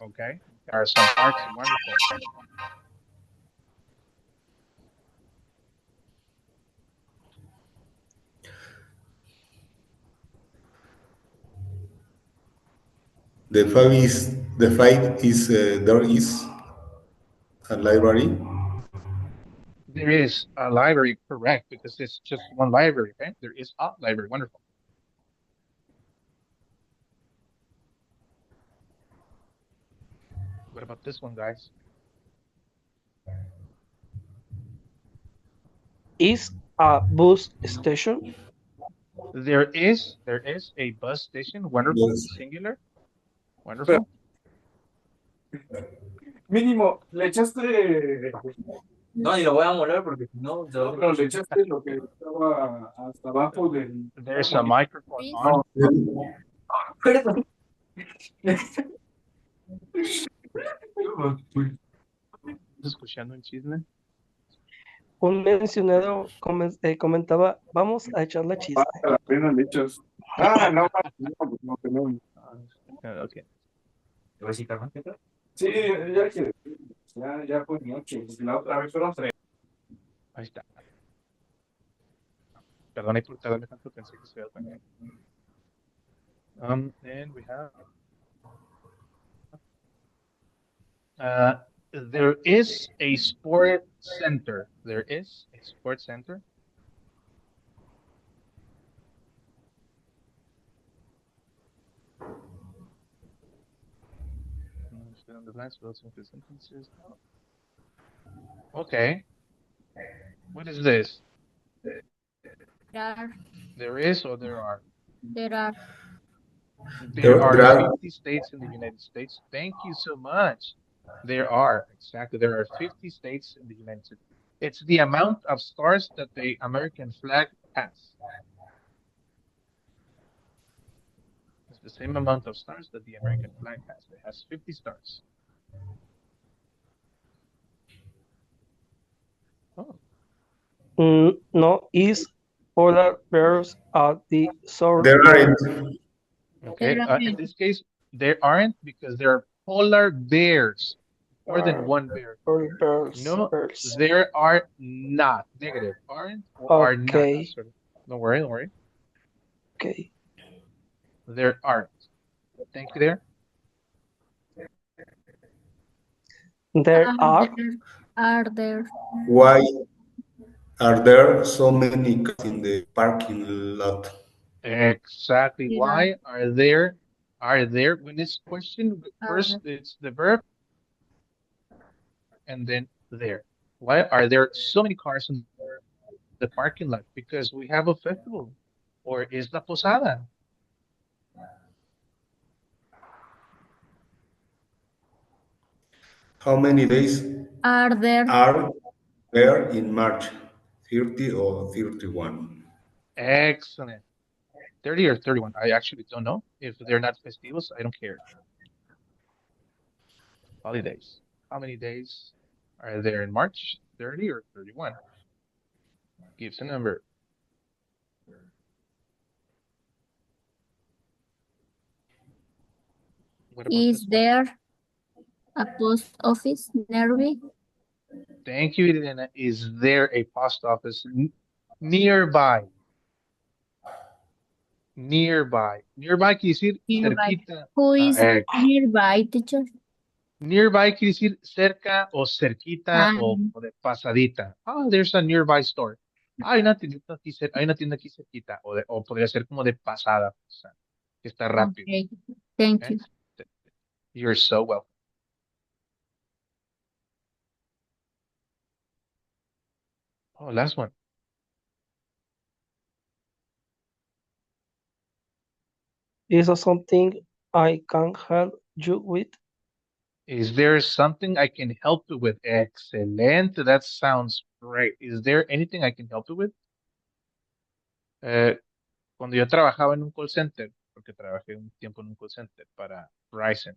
Okay. There are some parks. Wonderful. The 5 is there is a library. There is a library, correct, because it's just one library, okay? There is a library. Wonderful. What about this one, guys? Is a bus station? There is a bus station. Wonderful. Yes. Singular. Wonderful. Mínimo, le echaste. No, y lo voy a moler porque si no. Pero le echaste lo que estaba hasta abajo del. There's a microphone on. Perdón. Escuchando un chisme. Un mencionado comentaba, vamos a echarle chisme. La pena le echas. No tenemos. Okay. ¿Te voy a decir, Carmen? Sí, ya quiere. Ya fue noche. La otra vez fueron 3. Ahí está. Perdón por tardarme tanto, pensé que se iba a también. And we have there is a sport center. There is a sports center. On the blanks, sentences. Okay. What is this? There is or there are? There are. There are 50 states in the United States. Thank you so much. There are, exactly. There are 50 states in the United States. It's the amount of stars that the American flag has. It's the same amount of stars that the American flag has. It has 50 stars. No, is polar bears at the zoo? There aren't. Okay. There are In this case, there aren't because there are polar bears, more than one bear. Polar bears. No, Bears. there are not. Negative. Aren't or are not. Okay. Sorry. Don't worry, don't worry. Okay. There aren't. Thank you there. There are. Are there? Why are there so many cars in the parking lot? Exactly. There Why are there when it's questioned first it's the verb and then there. Why are there so many cars in the parking lot? Because we have a festival or is la posada. How many days Are there? are there in March? 30 or 31? Excellent. 30 or 31. I actually don't know. If they're not festivals, I don't care. Holidays. How many days are there in March? 30 or 31? Gives a number. What about Is this one? there a post office nearby? Thank you, Irene. Is there a post office nearby? Nearby. Nearby quiere decir Nearby. cerquita. Who is nearby, teacher? Nearby quiere decir cerca o cerquita o de pasadita. There's a nearby store. Hay una tienda aquí cerquita o podría ser como de pasada, o sea, que está rápido. Okay. Thank you. You're so welcome. Oh, last one. Is there something I can help you with? Is there something I can help you with? Excellent. That sounds great. Is there anything I can help you with? Cuando yo trabajaba en un call center, porque trabajé un tiempo en un call center para Verizon,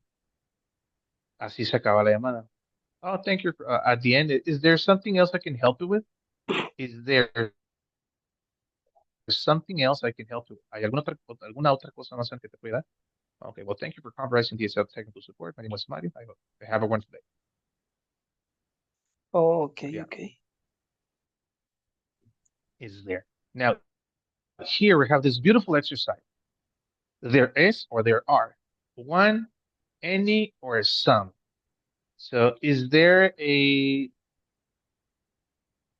así se acaba la llamada. Oh, thank you. At the end, is there something else I can help you with? Is there something else I can help you with? ¿Hay alguna otra cosa más en que te pueda dar? Okay, well, thank you for conversing DSL technical support. My name was Mario. I hope you have a wonderful day. Oh, okay, Yeah. okay. Is there. Now, here we have this beautiful exercise. There is or there are. One, any, or some. So is there a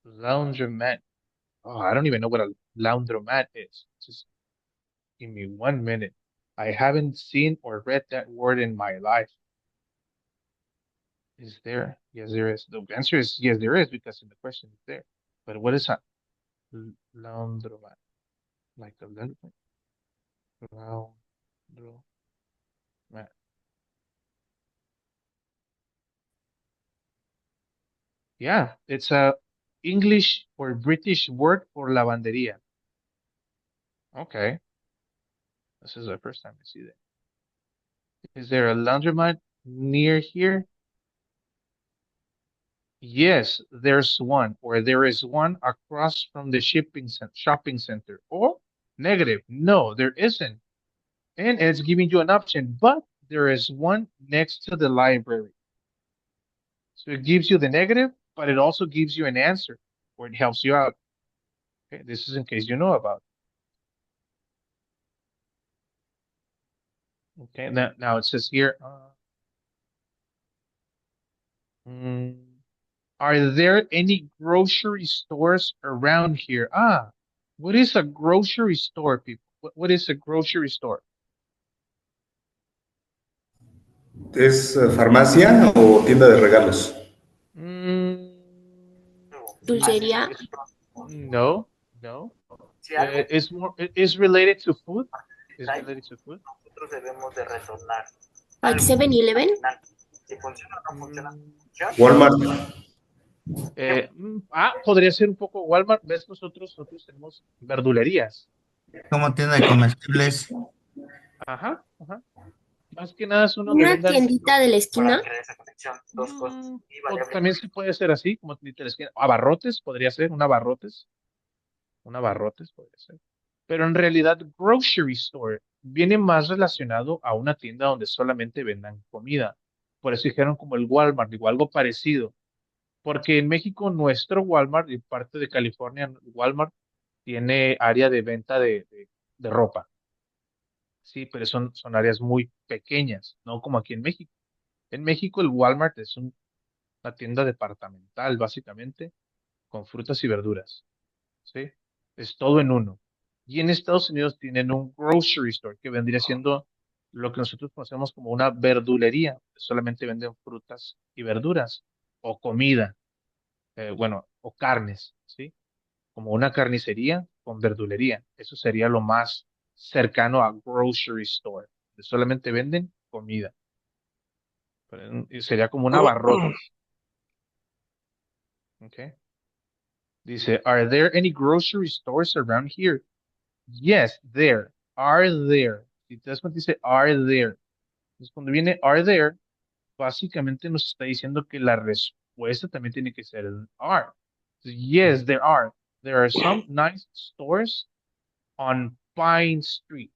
laundromat? Oh, I don't even know what a laundromat is. Just give me 1 minute. I haven't seen or read that word in my life. Is there? Yes, there is. The answer is yes, there is, because in the question is there. But what is a laundromat? Like a laundromat? Laundromat. Yeah, it's a English or British word for lavandería. Okay. This is the first time I see that. Is there a laundromat near here? Yes, there's one, or there is one across from the shopping center. Or negative, no, there isn't. And it's giving you an option, but there is one next to the library. So it gives you the negative, but it also gives you an answer, or it helps you out. Okay, this is in case you know about it. Okay, now it says here, are there any grocery stores around here? What is a grocery store, people? What is a grocery store? ¿Es farmacia o tienda de regalos? Dulcería. No. It's related to food. It's related to food. Like 7-Eleven. Walmart. Podría ser un poco Walmart. ¿Ves? Nosotros tenemos verdulerías. Como tienda de comestibles. Ajá. Más que nada es uno Una tiendita de la esquina. O también se puede ser así, como tiendita de la esquina. Abarrotes, podría ser un abarrotes. Un abarrotes podría ser. Pero en realidad, grocery store viene más relacionado a una tienda donde solamente vendan comida. Por eso dijeron como el Walmart, digo, algo parecido. Porque en México nuestro Walmart y parte de California, Walmart tiene área de venta de ropa. Sí, pero son áreas muy pequeñas, no como aquí en México. En México el Walmart es una tienda departamental, básicamente, con frutas y verduras. ¿Sí? Es todo en uno. Y en Estados Unidos tienen un grocery store que vendría siendo lo que nosotros conocemos como una verdulería. Solamente venden frutas y verduras o comida, bueno, o carnes, ¿sí? Como una carnicería con verdulería. Eso sería lo más cercano a grocery store. Que solamente venden comida. Y sería como un abarrotes. ¿Ok? Dice, are there any grocery stores around here? Yes, there. Are there. Si te das cuenta, dice are there. Entonces, cuando viene are there, básicamente nos está diciendo que la respuesta también tiene que ser el are. Entonces, yes, there are. There are some nice stores on Pine Street.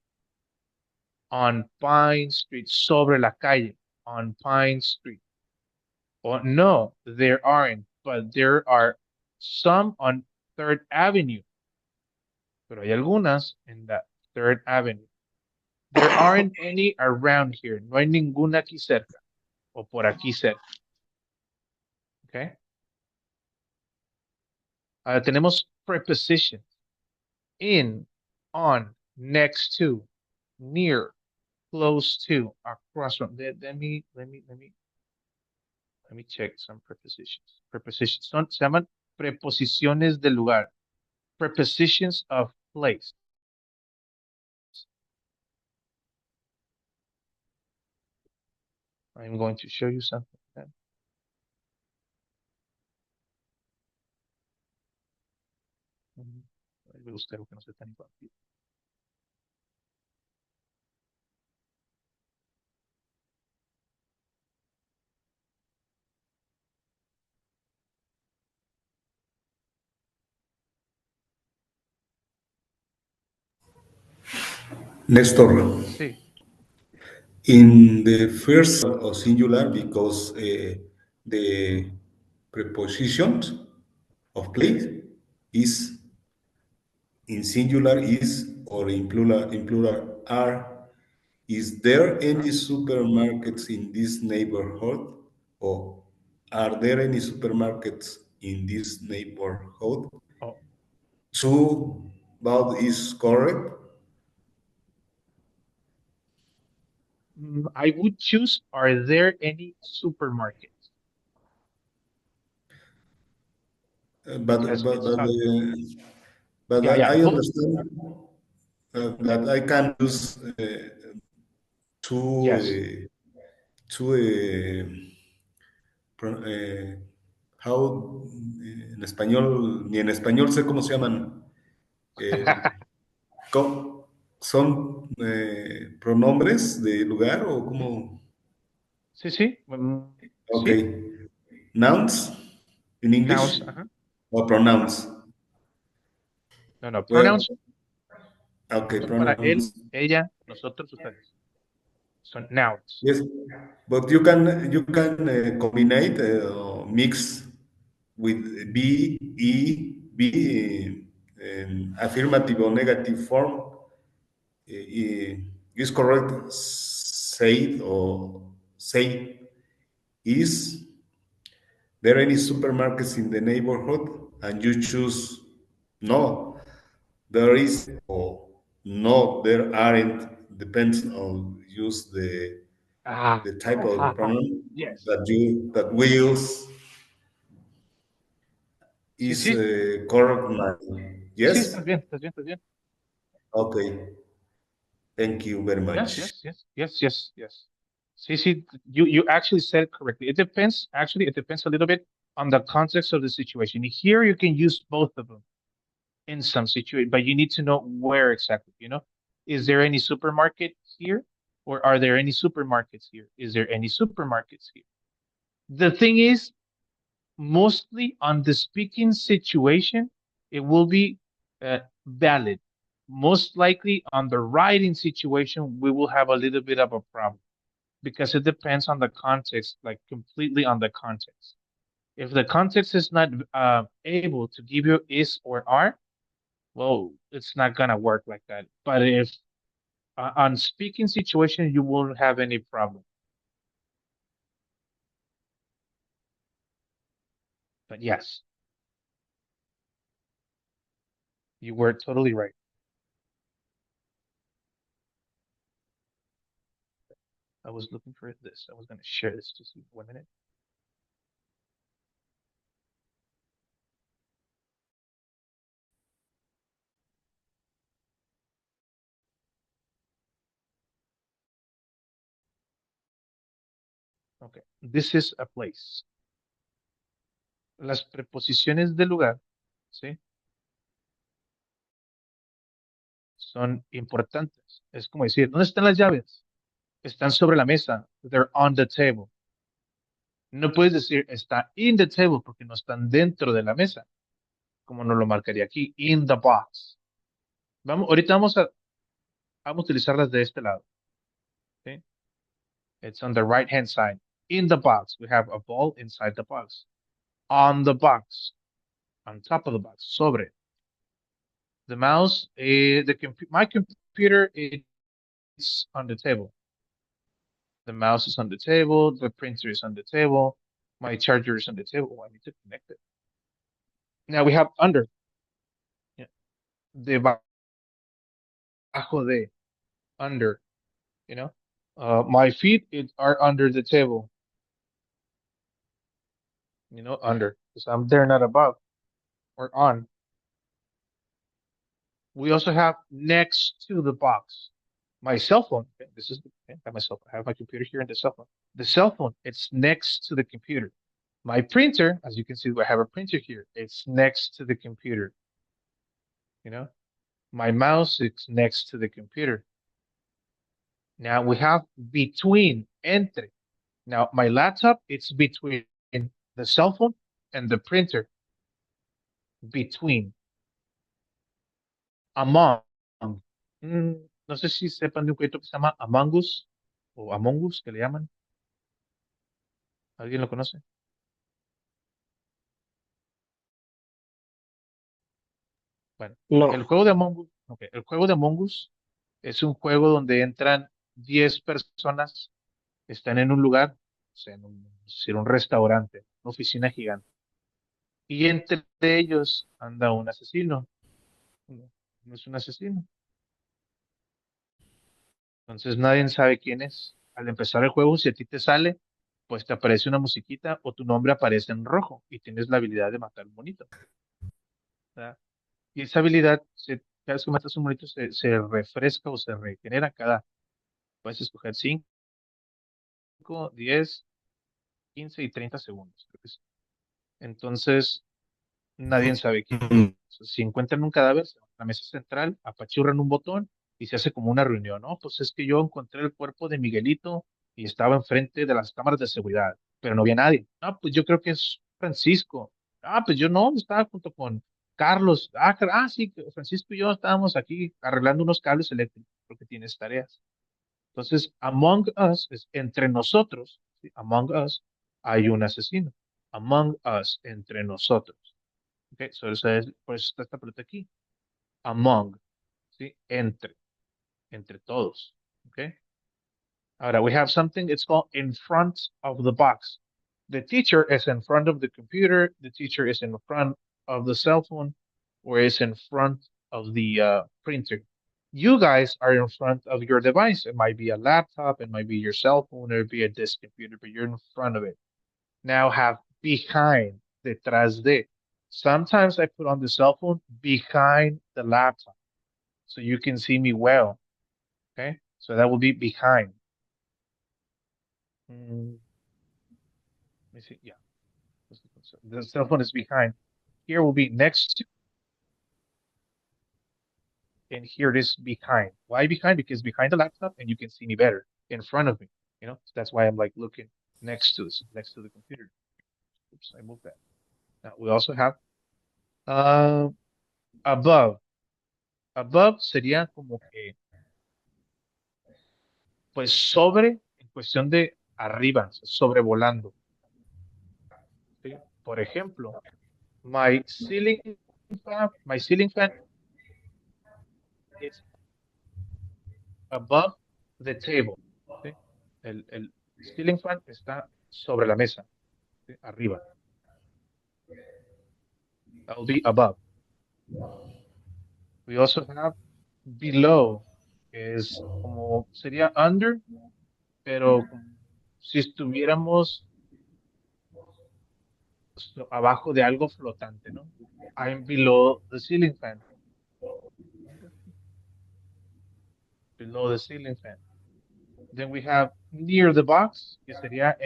On Pine Street. Sobre la calle. On Pine Street. Or no, there aren't. But there are some on Third Avenue. Pero hay algunas en la Third Avenue. There aren't any around here. No hay ninguna aquí cerca o por aquí cerca. Okay. Tenemos prepositions. In, on, next to, near, close to, across from. Let me check some prepositions. Prepositions se llaman preposiciones del lugar. Prepositions of place. I'm going to show you something. Voy a buscar que no sea tan infantil. Nestor, Sí. in the first or singular, because the preposition of place is in singular is or in plural are. Is there any supermarkets in this neighborhood? Or are there any supermarkets in this neighborhood? Oh, Two, both is correct. I would choose, are there any supermarkets? But Because but it's but, tough. but Yeah, I both. understand that I can use two Yes. two how en español, ni en español sé cómo se llaman. Eh, ¿Son pronombres de lugar o cómo? Sí, sí. Sí. Okay. Nouns in Nouns. English Ajá. or pronouns? No, Well, pronouns okay, son para él, pronouns. ella, nosotros, ustedes. Son nouns. Yes, but you can combine mix with be in affirmative or negative form. Is correct. Say or say is there any supermarkets in the neighborhood? And you choose no. There is or no. There aren't. Depends on use Ah, the type of ajá. pronoun Yes. that we use Sí, is sí. correct. Sí, Yes. estás bien, estás bien, estás bien. Okay. Thank you very Yes, much. yes, yes, yes, yes, yes. See, you actually said it correctly. It depends, actually, it depends a little bit on the context of the situation. Here, you can use both of them in some situation, but you need to know where exactly, Is there any supermarket here? Or are there any supermarkets here? Is there any supermarkets here? The thing is, mostly on the speaking situation, it will be Valid. Most likely on the writing situation, we will have a little bit of a problem because it depends on the context, like completely on the context. If the context is not able to give you is or are, well, it's not gonna work like that. But if on speaking situation, you won't have any problem. But yes, you were totally right. I was looking for this. I was gonna share this. Just 1 minute. Okay, this is a place. Las preposiciones de lugar, ¿sí? Son importantes. Es como decir, ¿dónde están las llaves? Están sobre la mesa. They're on the table. No puedes decir está in the table porque no están dentro de la mesa, como nos lo marcaría aquí, in the box. Ahorita vamos a utilizarlas de este lado. ¿Sí? It's on the right hand side. In the box, we have a ball inside the box. On the box, on top of the box, sobre. The mouse, my computer, it's on the table. The mouse is on the table. The printer is on the table. My charger is on the table. Oh, I need to connect it. Now we have under. Yeah. Debajo de, under. You know, my feet are under the table. You know, under, because I'm there, not above or on. We also have next to the box. My cell phone. Okay, this is I have my cell phone. I have my computer here and the cell phone. The cell phone, it's next to the computer. My printer, as you can see, I have a printer here. It's next to the computer. You know, my mouse is next to the computer. Now we have between, entre. Now my laptop, it's between the cell phone and the printer. Between. Among. No sé si sepan de un jueguito que se llama Among Us o Among Us, que le llaman. ¿Alguien lo conoce? Bueno, No. el juego de Among Us, okay, el juego de Among Us es un juego donde entran 10 personas, están en un lugar, o sea, en un restaurante, una oficina gigante, y entre ellos anda un asesino. No, no es un asesino. Entonces nadie sabe quién es. Al empezar el juego, si a ti te sale, pues te aparece una musiquita o tu nombre aparece en rojo y tienes la habilidad de matar un monito. ¿Verdad? Y esa habilidad, cada vez que matas un monito, se refresca o se regenera puedes escoger 5, 10, 15 y 30 segundos. Creo que sí. Entonces, nadie sabe quién. Si encuentran un cadáver, se van a la mesa central, apachurran un botón y se hace como una reunión, ¿no? Pues es que yo encontré el cuerpo de Miguelito y estaba enfrente de las cámaras de seguridad, pero no había nadie. Ah, pues yo creo que es Francisco. Ah, pues yo no, estaba junto con Carlos. Sí, Francisco y yo estábamos aquí arreglando unos cables eléctricos porque tienes tareas. Entonces, among us es entre nosotros, ¿sí? Among us hay un asesino. Among us, entre nosotros. Okay, por eso está esta pelota aquí. Among, ¿sí? Entre todos. Okay. Ahora, we have something, it's called in front of the box. The teacher is in front of the computer. The teacher is in front of the cell phone, or is in front of the printer. You guys are in front of your device. It might be a laptop, it might be your cell phone, or it be a disk computer, but you're in front of it. Now have behind, detrás de. Sometimes I put on the cell phone behind the laptop so you can see me well. Okay, so that will be behind. Let me see. Yeah, the cell phone is behind. Here will be next to, and here it is behind. Why behind? Because behind the laptop, and you can see me better in front of me. You know, so that's why I'm like looking next to the computer. Oops, I moved that. Now we also have above. Above sería como que, pues sobre, en cuestión de arriba, sobrevolando. ¿Sí? Por ejemplo, my ceiling fan is above the table. ¿Sí? El ceiling fan está sobre la mesa, ¿sí? Arriba. That will be above. We also have below, que es como sería under, pero como si estuviéramos abajo de algo flotante, ¿no? I'm below the ceiling fan. Below the ceiling fan. Then we have near the box, que sería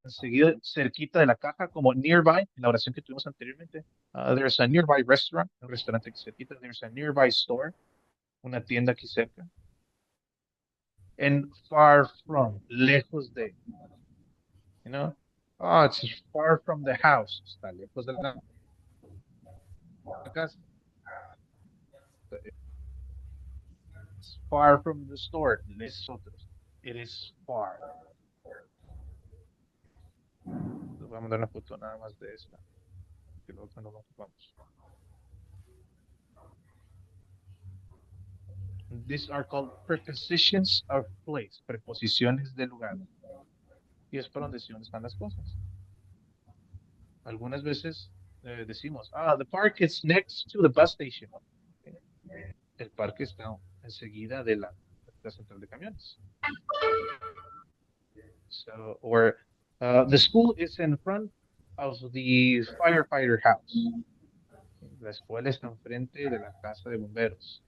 enseguida, cerquita de la caja, como nearby, en la oración que tuvimos anteriormente. There's a nearby restaurant, un restaurante aquí cerquita. There's a nearby store, una tienda aquí cerca. And far from, lejos de, you know? Oh, it's far from the house, está lejos de la casa. It's far from the store, nosotros. It is far. Les voy a mandar una foto nada más de esta, que luego no nos ocupamos. These are called prepositions of place, preposiciones de lugar. Y es para donde están las cosas. Algunas veces decimos, the park is next to the bus station. Okay. El parque está enseguida de la central de camiones. So, or the school is in front of the firefighter house. La escuela está enfrente de la casa de bomberos.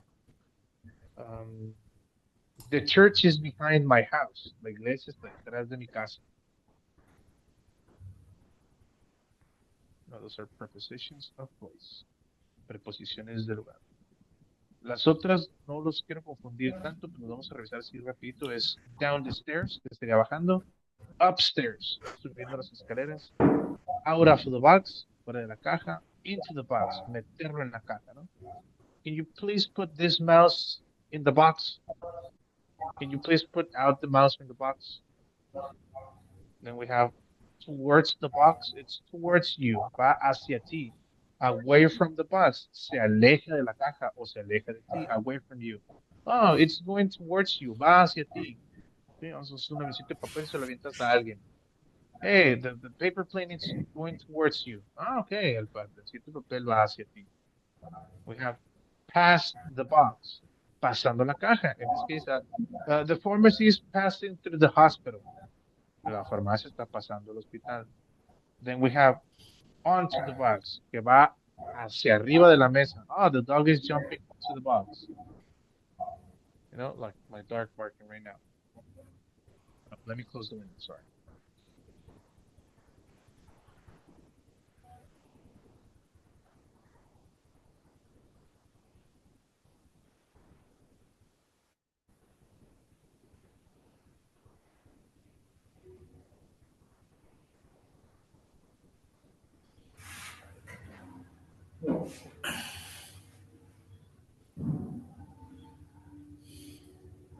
The church is behind my house. La iglesia está detrás de mi casa. No, those are prepositions of place. Preposiciones de lugar. Las otras no los quiero confundir tanto, pero vamos a revisar así rapidito. Es down the stairs, que sería bajando. Upstairs, subiendo las escaleras. Out of the box, fuera de la caja. Into the box, meterlo en la caja, ¿no? Can you please put this mouse in the box? Can you please put out the mouse in the box? Then we have towards the box, it's towards you, va hacia ti. Away from the box, se aleja de la caja o se aleja de ti, away from you. Oh, it's going towards you, va hacia ti. ¿Sí? O sea, es una visita de papel y se lo avientas a alguien. Hey, the paper plane is going towards you. Okay, el papelcito de papel va hacia ti. We have past the box, pasando la caja. In this case, the pharmacy is passing through the hospital. La farmacia está pasando al hospital. Then we have onto the box, que va hacia arriba de la mesa. Oh, the dog is jumping onto the box. You know, like my dog barking right now. Let me close the window, sorry.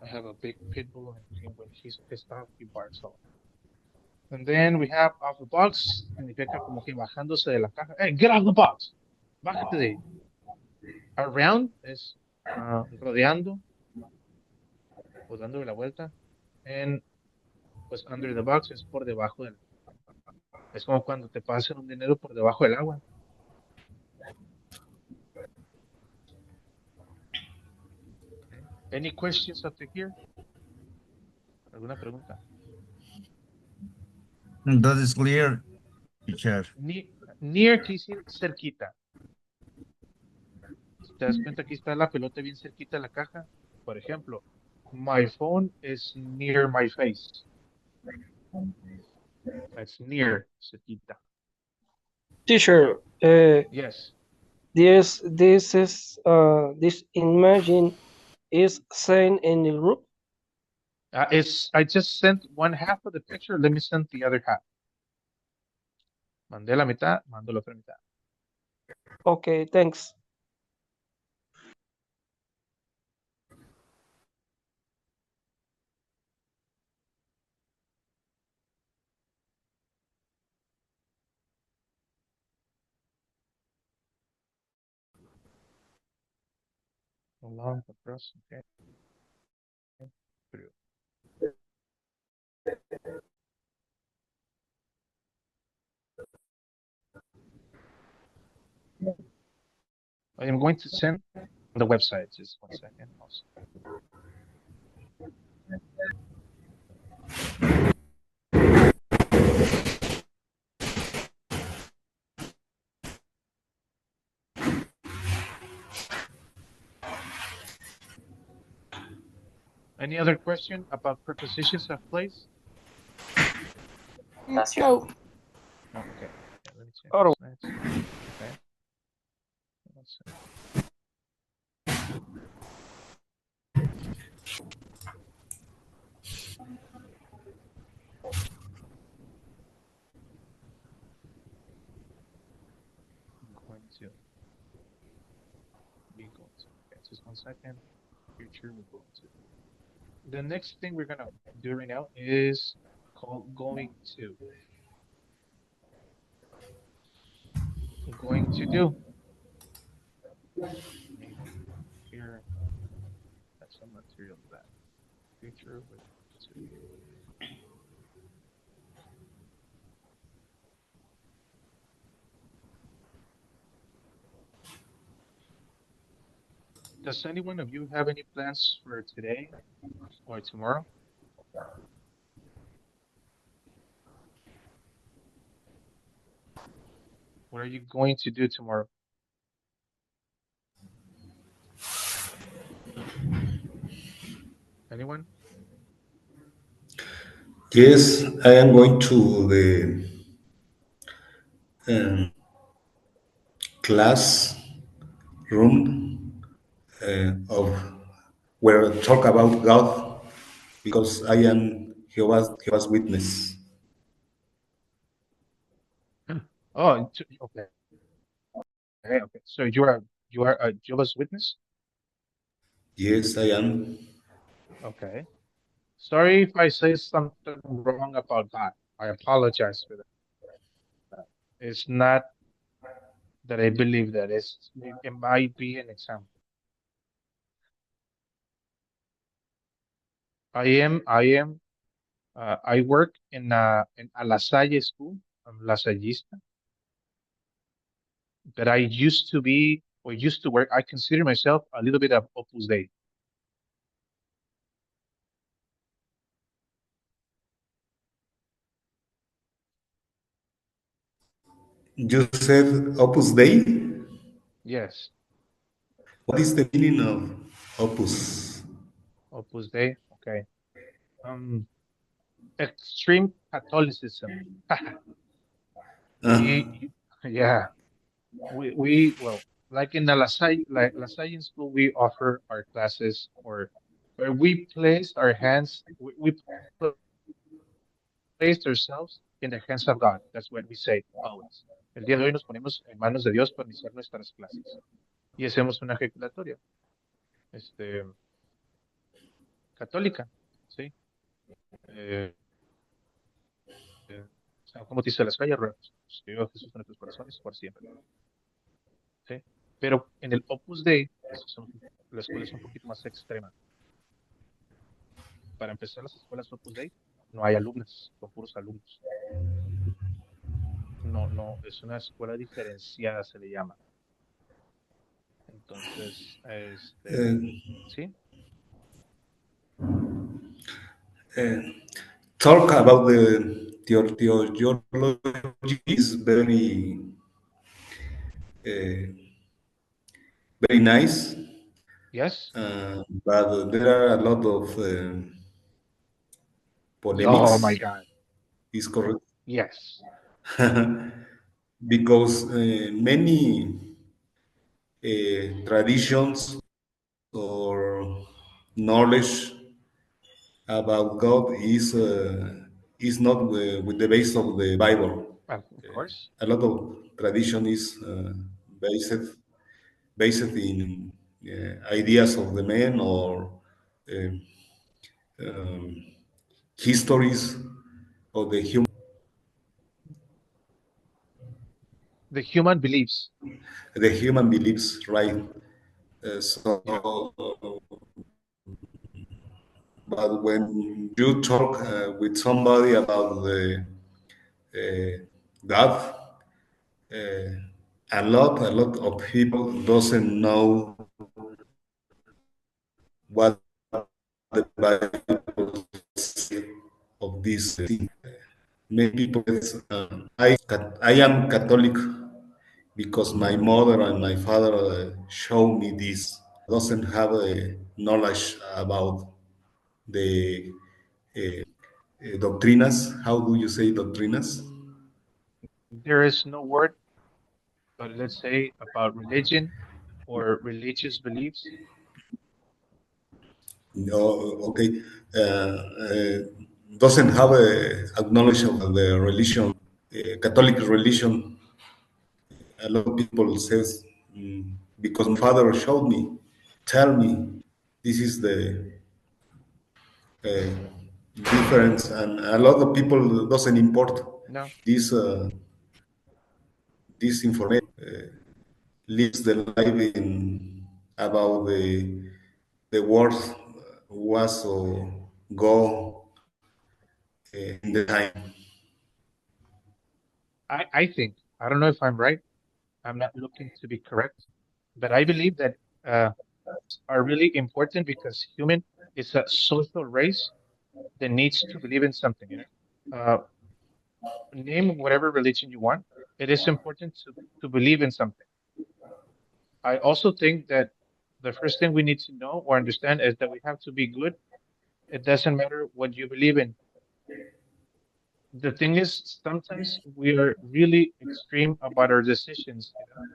I have a big pit bull and when he's pissed off, he barks a lot. And then we have off the box, significa como que bajándose de la caja. Hey, get off the box. Bájate de ahí. Around es rodeando o dándole la vuelta. And pues under the box es por debajo del. Es como cuando te pasan un dinero por debajo del agua. Okay. Any questions up to here? ¿Alguna pregunta? That is clear, teacher. Near quiere decir cerquita. ¿Te das cuenta? Aquí está la pelota bien cerquita de la caja. Por ejemplo, my phone is near my face. That's near, cerquita. Teacher, Yes. this imagine is seen in the group. I just sent one half of the picture. Let me send the other half. Mandé la mitad, mando la otra mitad. Okay, thanks. Along, across, okay. Through. I am going to send the website. Just 1 second. Also. Any other question about prepositions of place? No. No, okay. Yeah, let me check Oh, this next. Okay. 1 second. I'm going to be going to. Okay, just 1 second. Future, we're going to. The next thing we're gonna do right now is called going to. Going to do. Maybe here. That's some material for that. Future, we're going to. Does any one of you have any plans for today or tomorrow? What are you going to do tomorrow? Anyone? Yes, I am going to the class room of where I talk about God because I am Jehovah's Witness. Oh, okay. Okay. So you are a Jehovah's Witness? Yes, I am. Okay. Sorry if I say something wrong about that. I apologize for that. It's not that I believe that. It might be an example. I work in a La Salle school. I'm lasallista, but I used to be or used to work. I consider myself a little bit of Opus Dei. You said Opus Dei? Yes, What is the meaning of Opus? Opus Dei. Okay. Um, Extreme Catholicism. Uh, Yeah, well, like in the La Salle school, we offer our classes or where we placed our hands, we placed ourselves in the hands of God. That's what we say always. El día de hoy nos ponemos en manos de Dios para iniciar nuestras clases y hacemos una ejaculatoria, este, católica, ¿sí? Eh, San Juan Bautista de las Calles, ruegamos por nosotros. Que viva Jesús en nuestros corazones por siempre, ¿sí? Pero en el Opus Dei, la escuela es un poquito más extrema. Para empezar, las escuelas Opus Dei no hay alumnas, son puros alumnos. No, no, es una escuela diferenciada, se le llama. Entonces, sí, uh, Talk about the theology is uh, very nice, yes. but there are a lot of Oh my polemics. God, Is correct yes. because many traditions or knowledge about God is not with the base of the Bible. Of course. A lot of tradition is based in ideas of the men or uh, um, histories of The human beliefs. the human beliefs, right? So, Yeah. but when you talk with somebody about the God, uh, a lot of people doesn't know what the Bible says of this thing. Many people, I am Catholic because my mother and my father showed me this. Doesn't have a knowledge about the doctrinas. How do you say doctrinas? There is no word, but let's say about religion or religious beliefs. No, okay. Doesn't have a knowledge of the religion, Catholic religion. A lot of people says because my father showed me, tell me, this is the uh, difference, and a lot of people doesn't import No, this this information. Lives the life in about the world was or go in the time. I think, I don't know if I'm right. I'm not looking to be correct, but I believe that are really important because human is a social race that needs to believe in something, you know. Name whatever religion you want. It is important to believe in something. I also think that the first thing we need to know or understand is that we have to be good. It doesn't matter what you believe in. The thing is, sometimes we are really extreme about our decisions, you know.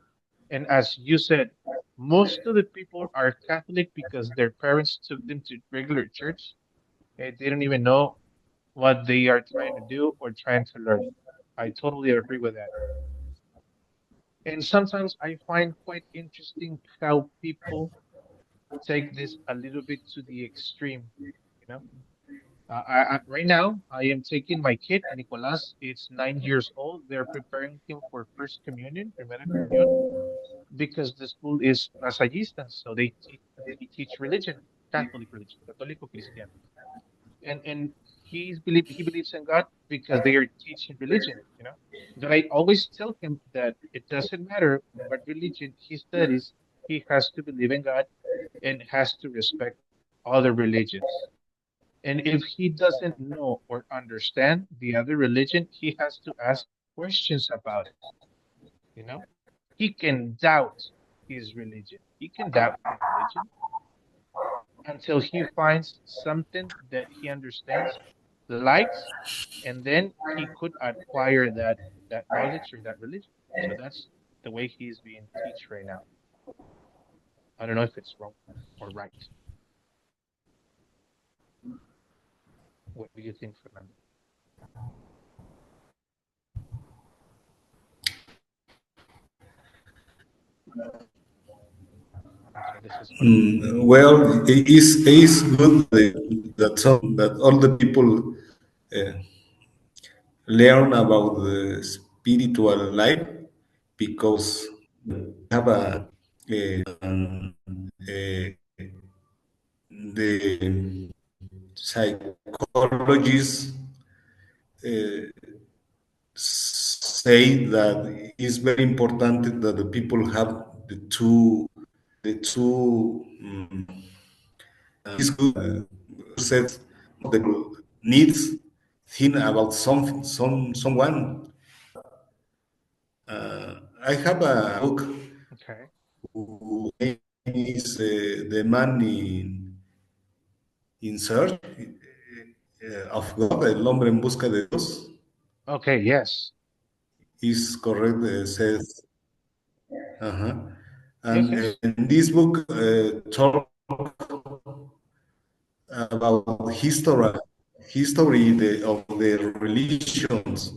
And as you said, most of the people are Catholic because their parents took them to regular church. Okay? They don't even know what they are trying to do or trying to learn. I totally agree with that. And sometimes I find quite interesting how people take this a little bit to the extreme. You know, right now I am taking my kid, Nicolas. It's 9 years old. They're preparing him for first communion, primera comunión, because the school is lasallista, so they teach religion, Catholic religion, católico cristiano, and he believes in God because they are teaching religion, you know. But I always tell him that it doesn't matter what religion he studies, he has to believe in God and has to respect other religions. And if he doesn't know or understand the other religion, he has to ask questions about it, you know. He can doubt his religion. He can doubt his religion until he finds something that he understands, likes, and then he could acquire that knowledge or that religion. So that's the way he's being teach right now. I don't know if it's wrong or right. What do you think, Fernando? Okay, this is Jorge. Well, it is good that all the people uh, learn about the spiritual life because have a the psychologists say that it's very important that the people have the two is good said the needs think about someone. I have a book Okay. who name is the man in search of God, el hombre en busca de Dios. Okay, yes. Is correct, says. Uh-huh. Yes, And yes. in this book, talk about of the religions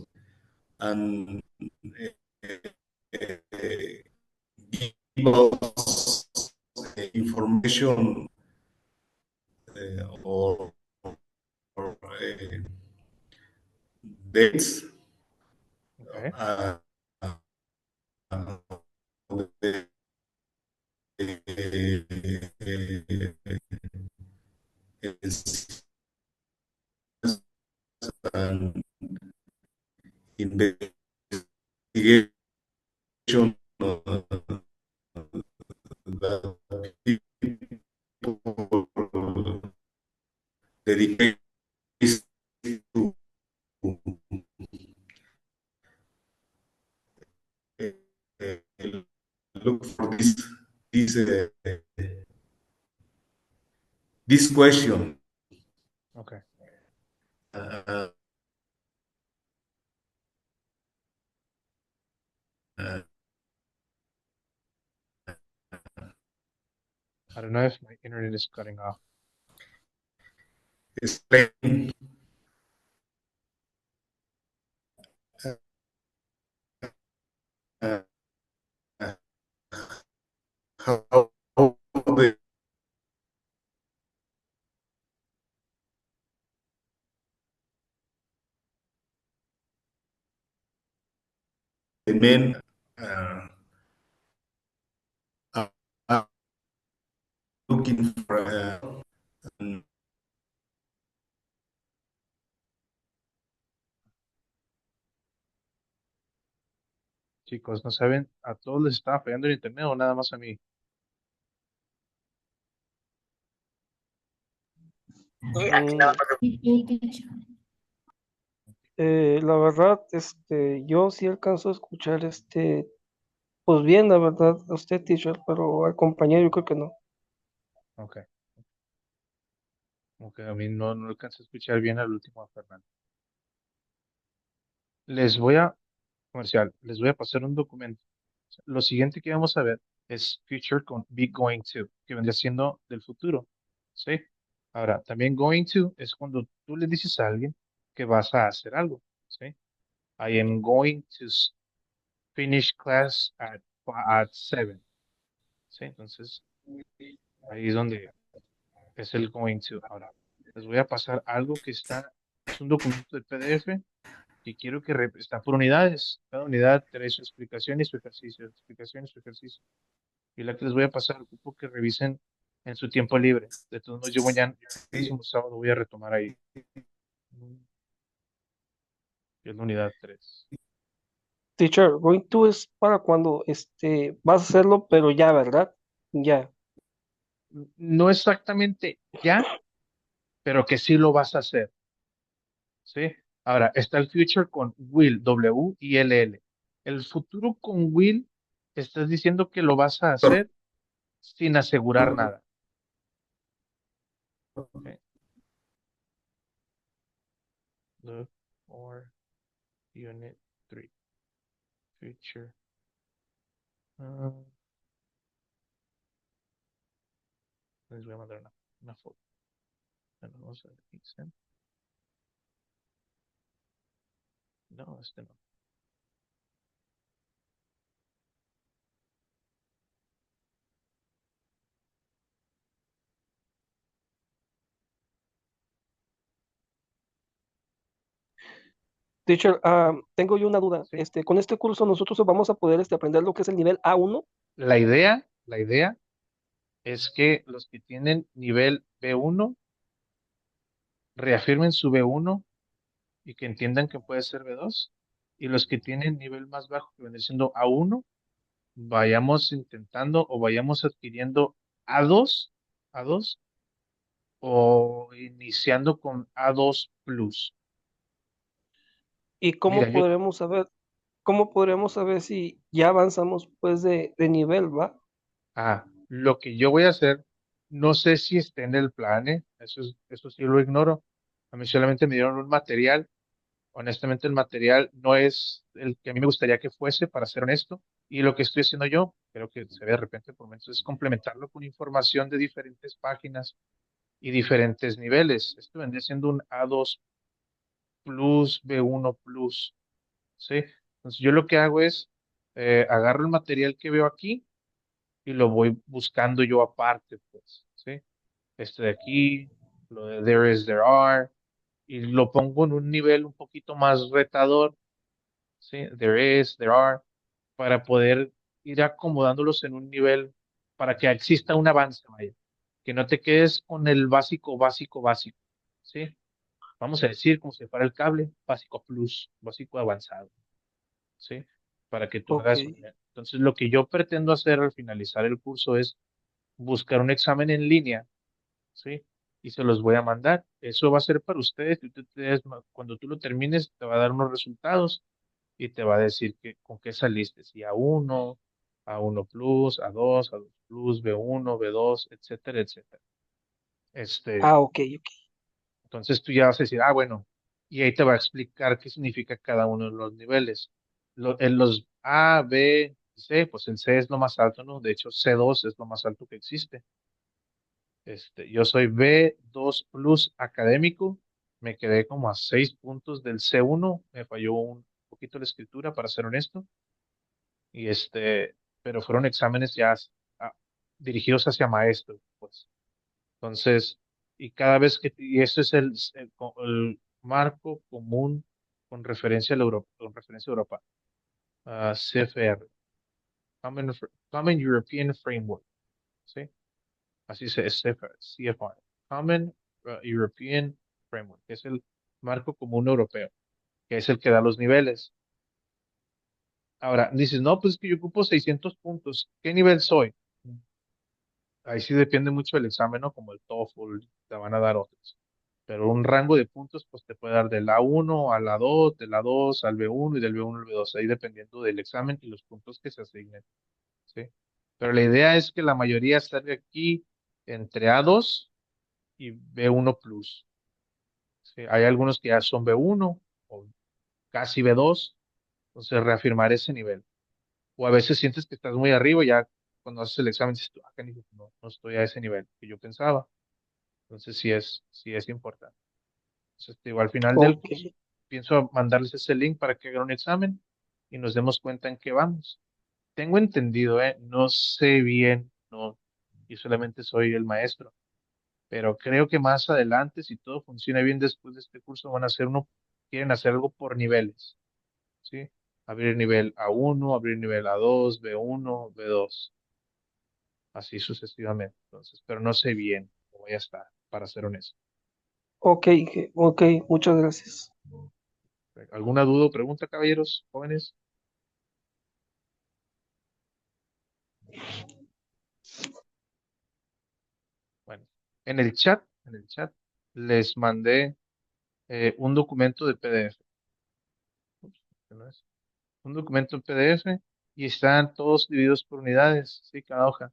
and give us information or dates Okay. uh, the and investigation of the people dedicated to look for this this question. Okay. Uh, uh, I don't know if my internet is cutting off. explain uh, how the men are looking for Chicos, ¿no saben? ¿A todos les estaba fallando el internet o nada más a mí? La verdad, yo sí alcanzo a escuchar, pues bien, la verdad, a usted, teacher, pero al compañero yo creo que no. Ok. Ok, a mí no alcancé a escuchar bien al último a Fernando. Les voy a, comercial, les voy a pasar un documento. Lo siguiente que vamos a ver es future con be going to, que vendría siendo del futuro. ¿Sí? Ahora, también going to es cuando tú le dices a alguien que vas a hacer algo. ¿Sí? I am going to finish class at 7. ¿Sí? Entonces, ahí es donde es el going to. Ahora, les voy a pasar algo que es un documento de PDF que quiero que está por unidades. Cada unidad trae su explicación y su ejercicio, explicación y su ejercicio. Y la que les voy a pasar, ocupo que revisen en su tiempo libre. De todos modos, yo el próximo sábado voy a retomar ahí. Que es la unidad 3. Teacher, going to es para cuando, vas a hacerlo, pero ya, ¿verdad? Ya. No exactamente ya, pero que sí lo vas a hacer. ¿Sí? Ahora, está el future con will, W-I-L-L. El futuro con will, estás diciendo que lo vas a hacer sin asegurar nada. ¿Sí? Look for unit 3. Future. Les voy a mandar una foto. Bueno, vamos a ver. Extend. No, este no. Teacher, tengo yo una duda. Sí. Con este curso nosotros vamos a poder, aprender lo que es el nivel A1. La idea es que los que tienen nivel B1 reafirmen su B1 y que entiendan que puede ser B2. Y los que tienen nivel más bajo, que viene siendo A1, vayamos intentando o vayamos adquiriendo A2 o iniciando con A2 Plus. ¿Y Mira, cómo podremos saber si ya avanzamos pues de nivel, va? lo que yo voy a hacer, no sé si esté en el plan, eso sí lo ignoro. A mí solamente me dieron un material. Honestamente, el material no es el que a mí me gustaría que fuese, para ser honesto. Y lo que estoy haciendo yo, creo que se ve de repente por momentos, es complementarlo con información de diferentes páginas y diferentes niveles. Esto vendría siendo un A2 Plus, B1 Plus, ¿sí? Entonces, yo lo que hago es, agarro el material que veo aquí y lo voy buscando yo aparte, pues, ¿sí? Este de aquí, lo de there is, there are, y lo pongo en un nivel un poquito más retador, ¿sí? There is, there are, para poder ir acomodándolos en un nivel para que exista un avance, vaya. Que no te quedes con el básico, básico, básico, ¿sí? Vamos a decir como si fuera el cable, básico plus, básico avanzado, ¿sí? Para que tú Ok. hagas. Entonces, lo que yo pretendo hacer al finalizar el curso es buscar un examen en línea, ¿sí? Y se los voy a mandar. Eso va a ser para ustedes. Cuando tú lo termines, te va a dar unos resultados y te va a decir con qué saliste. Si A1, A1 plus, A2, A2 plus, B1, B2, etcétera, etcétera. Ok. Entonces tú ya vas a decir, bueno, y ahí te va a explicar qué significa cada uno de los niveles. En los A, B, C, pues el C es lo más alto, ¿no? De hecho, C2 es lo más alto que existe. Yo soy B2 Plus académico, me quedé como a 6 puntos del C1, me falló un poquito la escritura, para ser honesto, y pero fueron exámenes ya ah, dirigidos hacia maestros, pues. Entonces, y eso es el marco común con referencia a con referencia a Europa, CFR, Common European Framework, ¿sí? Así es CFR, Common European Framework, que es el marco común europeo, que es el que da los niveles. Ahora, dices, no, pues es que yo ocupo 600 puntos. ¿Qué nivel soy? Ahí sí depende mucho del examen, ¿no? Como el TOEFL, te van a dar otros. Pero un rango de puntos, pues te puede dar del A1 al A2, del A2 al B1 y del B1 al B2, ahí dependiendo del examen y los puntos que se asignen, ¿sí? Pero la idea es que la mayoría salga aquí entre A2 y B1 plus. ¿Sí? Hay algunos que ya son B1 o casi B2, entonces reafirmar ese nivel. O a veces sientes que estás muy arriba y ya cuando haces el examen dices, canijo, no estoy a ese nivel que yo pensaba. Entonces sí es importante. Entonces, digo, al final del Ok. curso pienso mandarles ese link para que hagan un examen y nos demos cuenta en qué vamos. Tengo entendido, no sé bien, no, y solamente soy el maestro, pero creo que más adelante, si todo funciona bien después de este curso, quieren hacer algo por niveles, ¿sí? Abrir nivel A1, abrir nivel A2, B1, B2, así sucesivamente. Entonces, pero no sé bien cómo voy a estar, para ser honesto. Ok. Muchas gracias. ¿Alguna duda o pregunta, caballeros, jóvenes? Bueno, en el chat les mandé un documento de PDF. Ups, ¿qué no es? Un documento en PDF y están todos divididos por unidades, ¿sí? Cada hoja.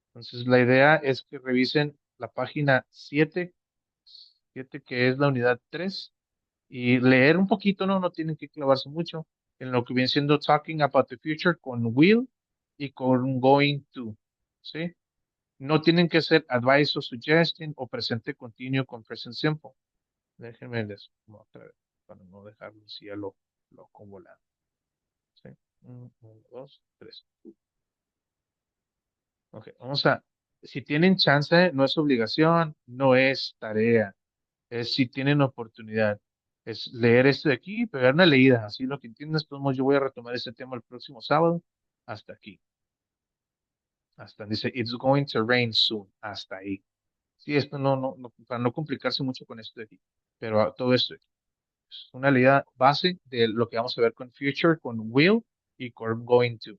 Entonces, la idea es que revisen la página 7 que es la unidad 3 y leer un poquito, ¿no? No tienen que clavarse mucho en lo que viene siendo Talking about the Future con will y con going to, ¿sí? No tienen que ser advice o suggestion o presente continuo con present simple. Déjenme les otra vez para no dejarlo así lo acumulado. ¿Sí? Uno, dos, tres. Ok, si tienen chance, no es obligación, no es tarea, es si tienen oportunidad. Es leer esto de aquí y pegar una leída, así lo que entiendas. Todos yo voy a retomar este tema el próximo sábado. Hasta aquí. Dice, it's going to rain soon. Hasta ahí. Sí, esto para no complicarse mucho con esto de aquí. Pero todo esto es una leída base de lo que vamos a ver con future, con will y con going to.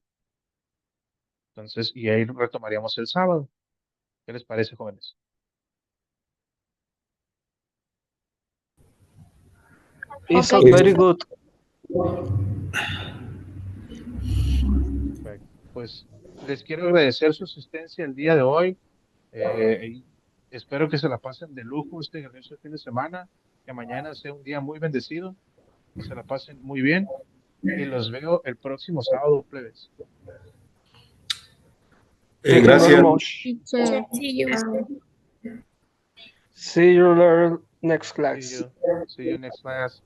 Entonces, y ahí retomaríamos el sábado. ¿Qué les parece, jóvenes? It's Ok. very good. Perfecto. Pues les quiero agradecer su asistencia el día de hoy. Y espero que se la pasen de lujo este fin de semana, que mañana sea un día muy bendecido, que se la pasen muy bien y los veo el próximo sábado, plebes. Thank you very Gracias. much. Sí, you. See you later next See class. you. See you next class.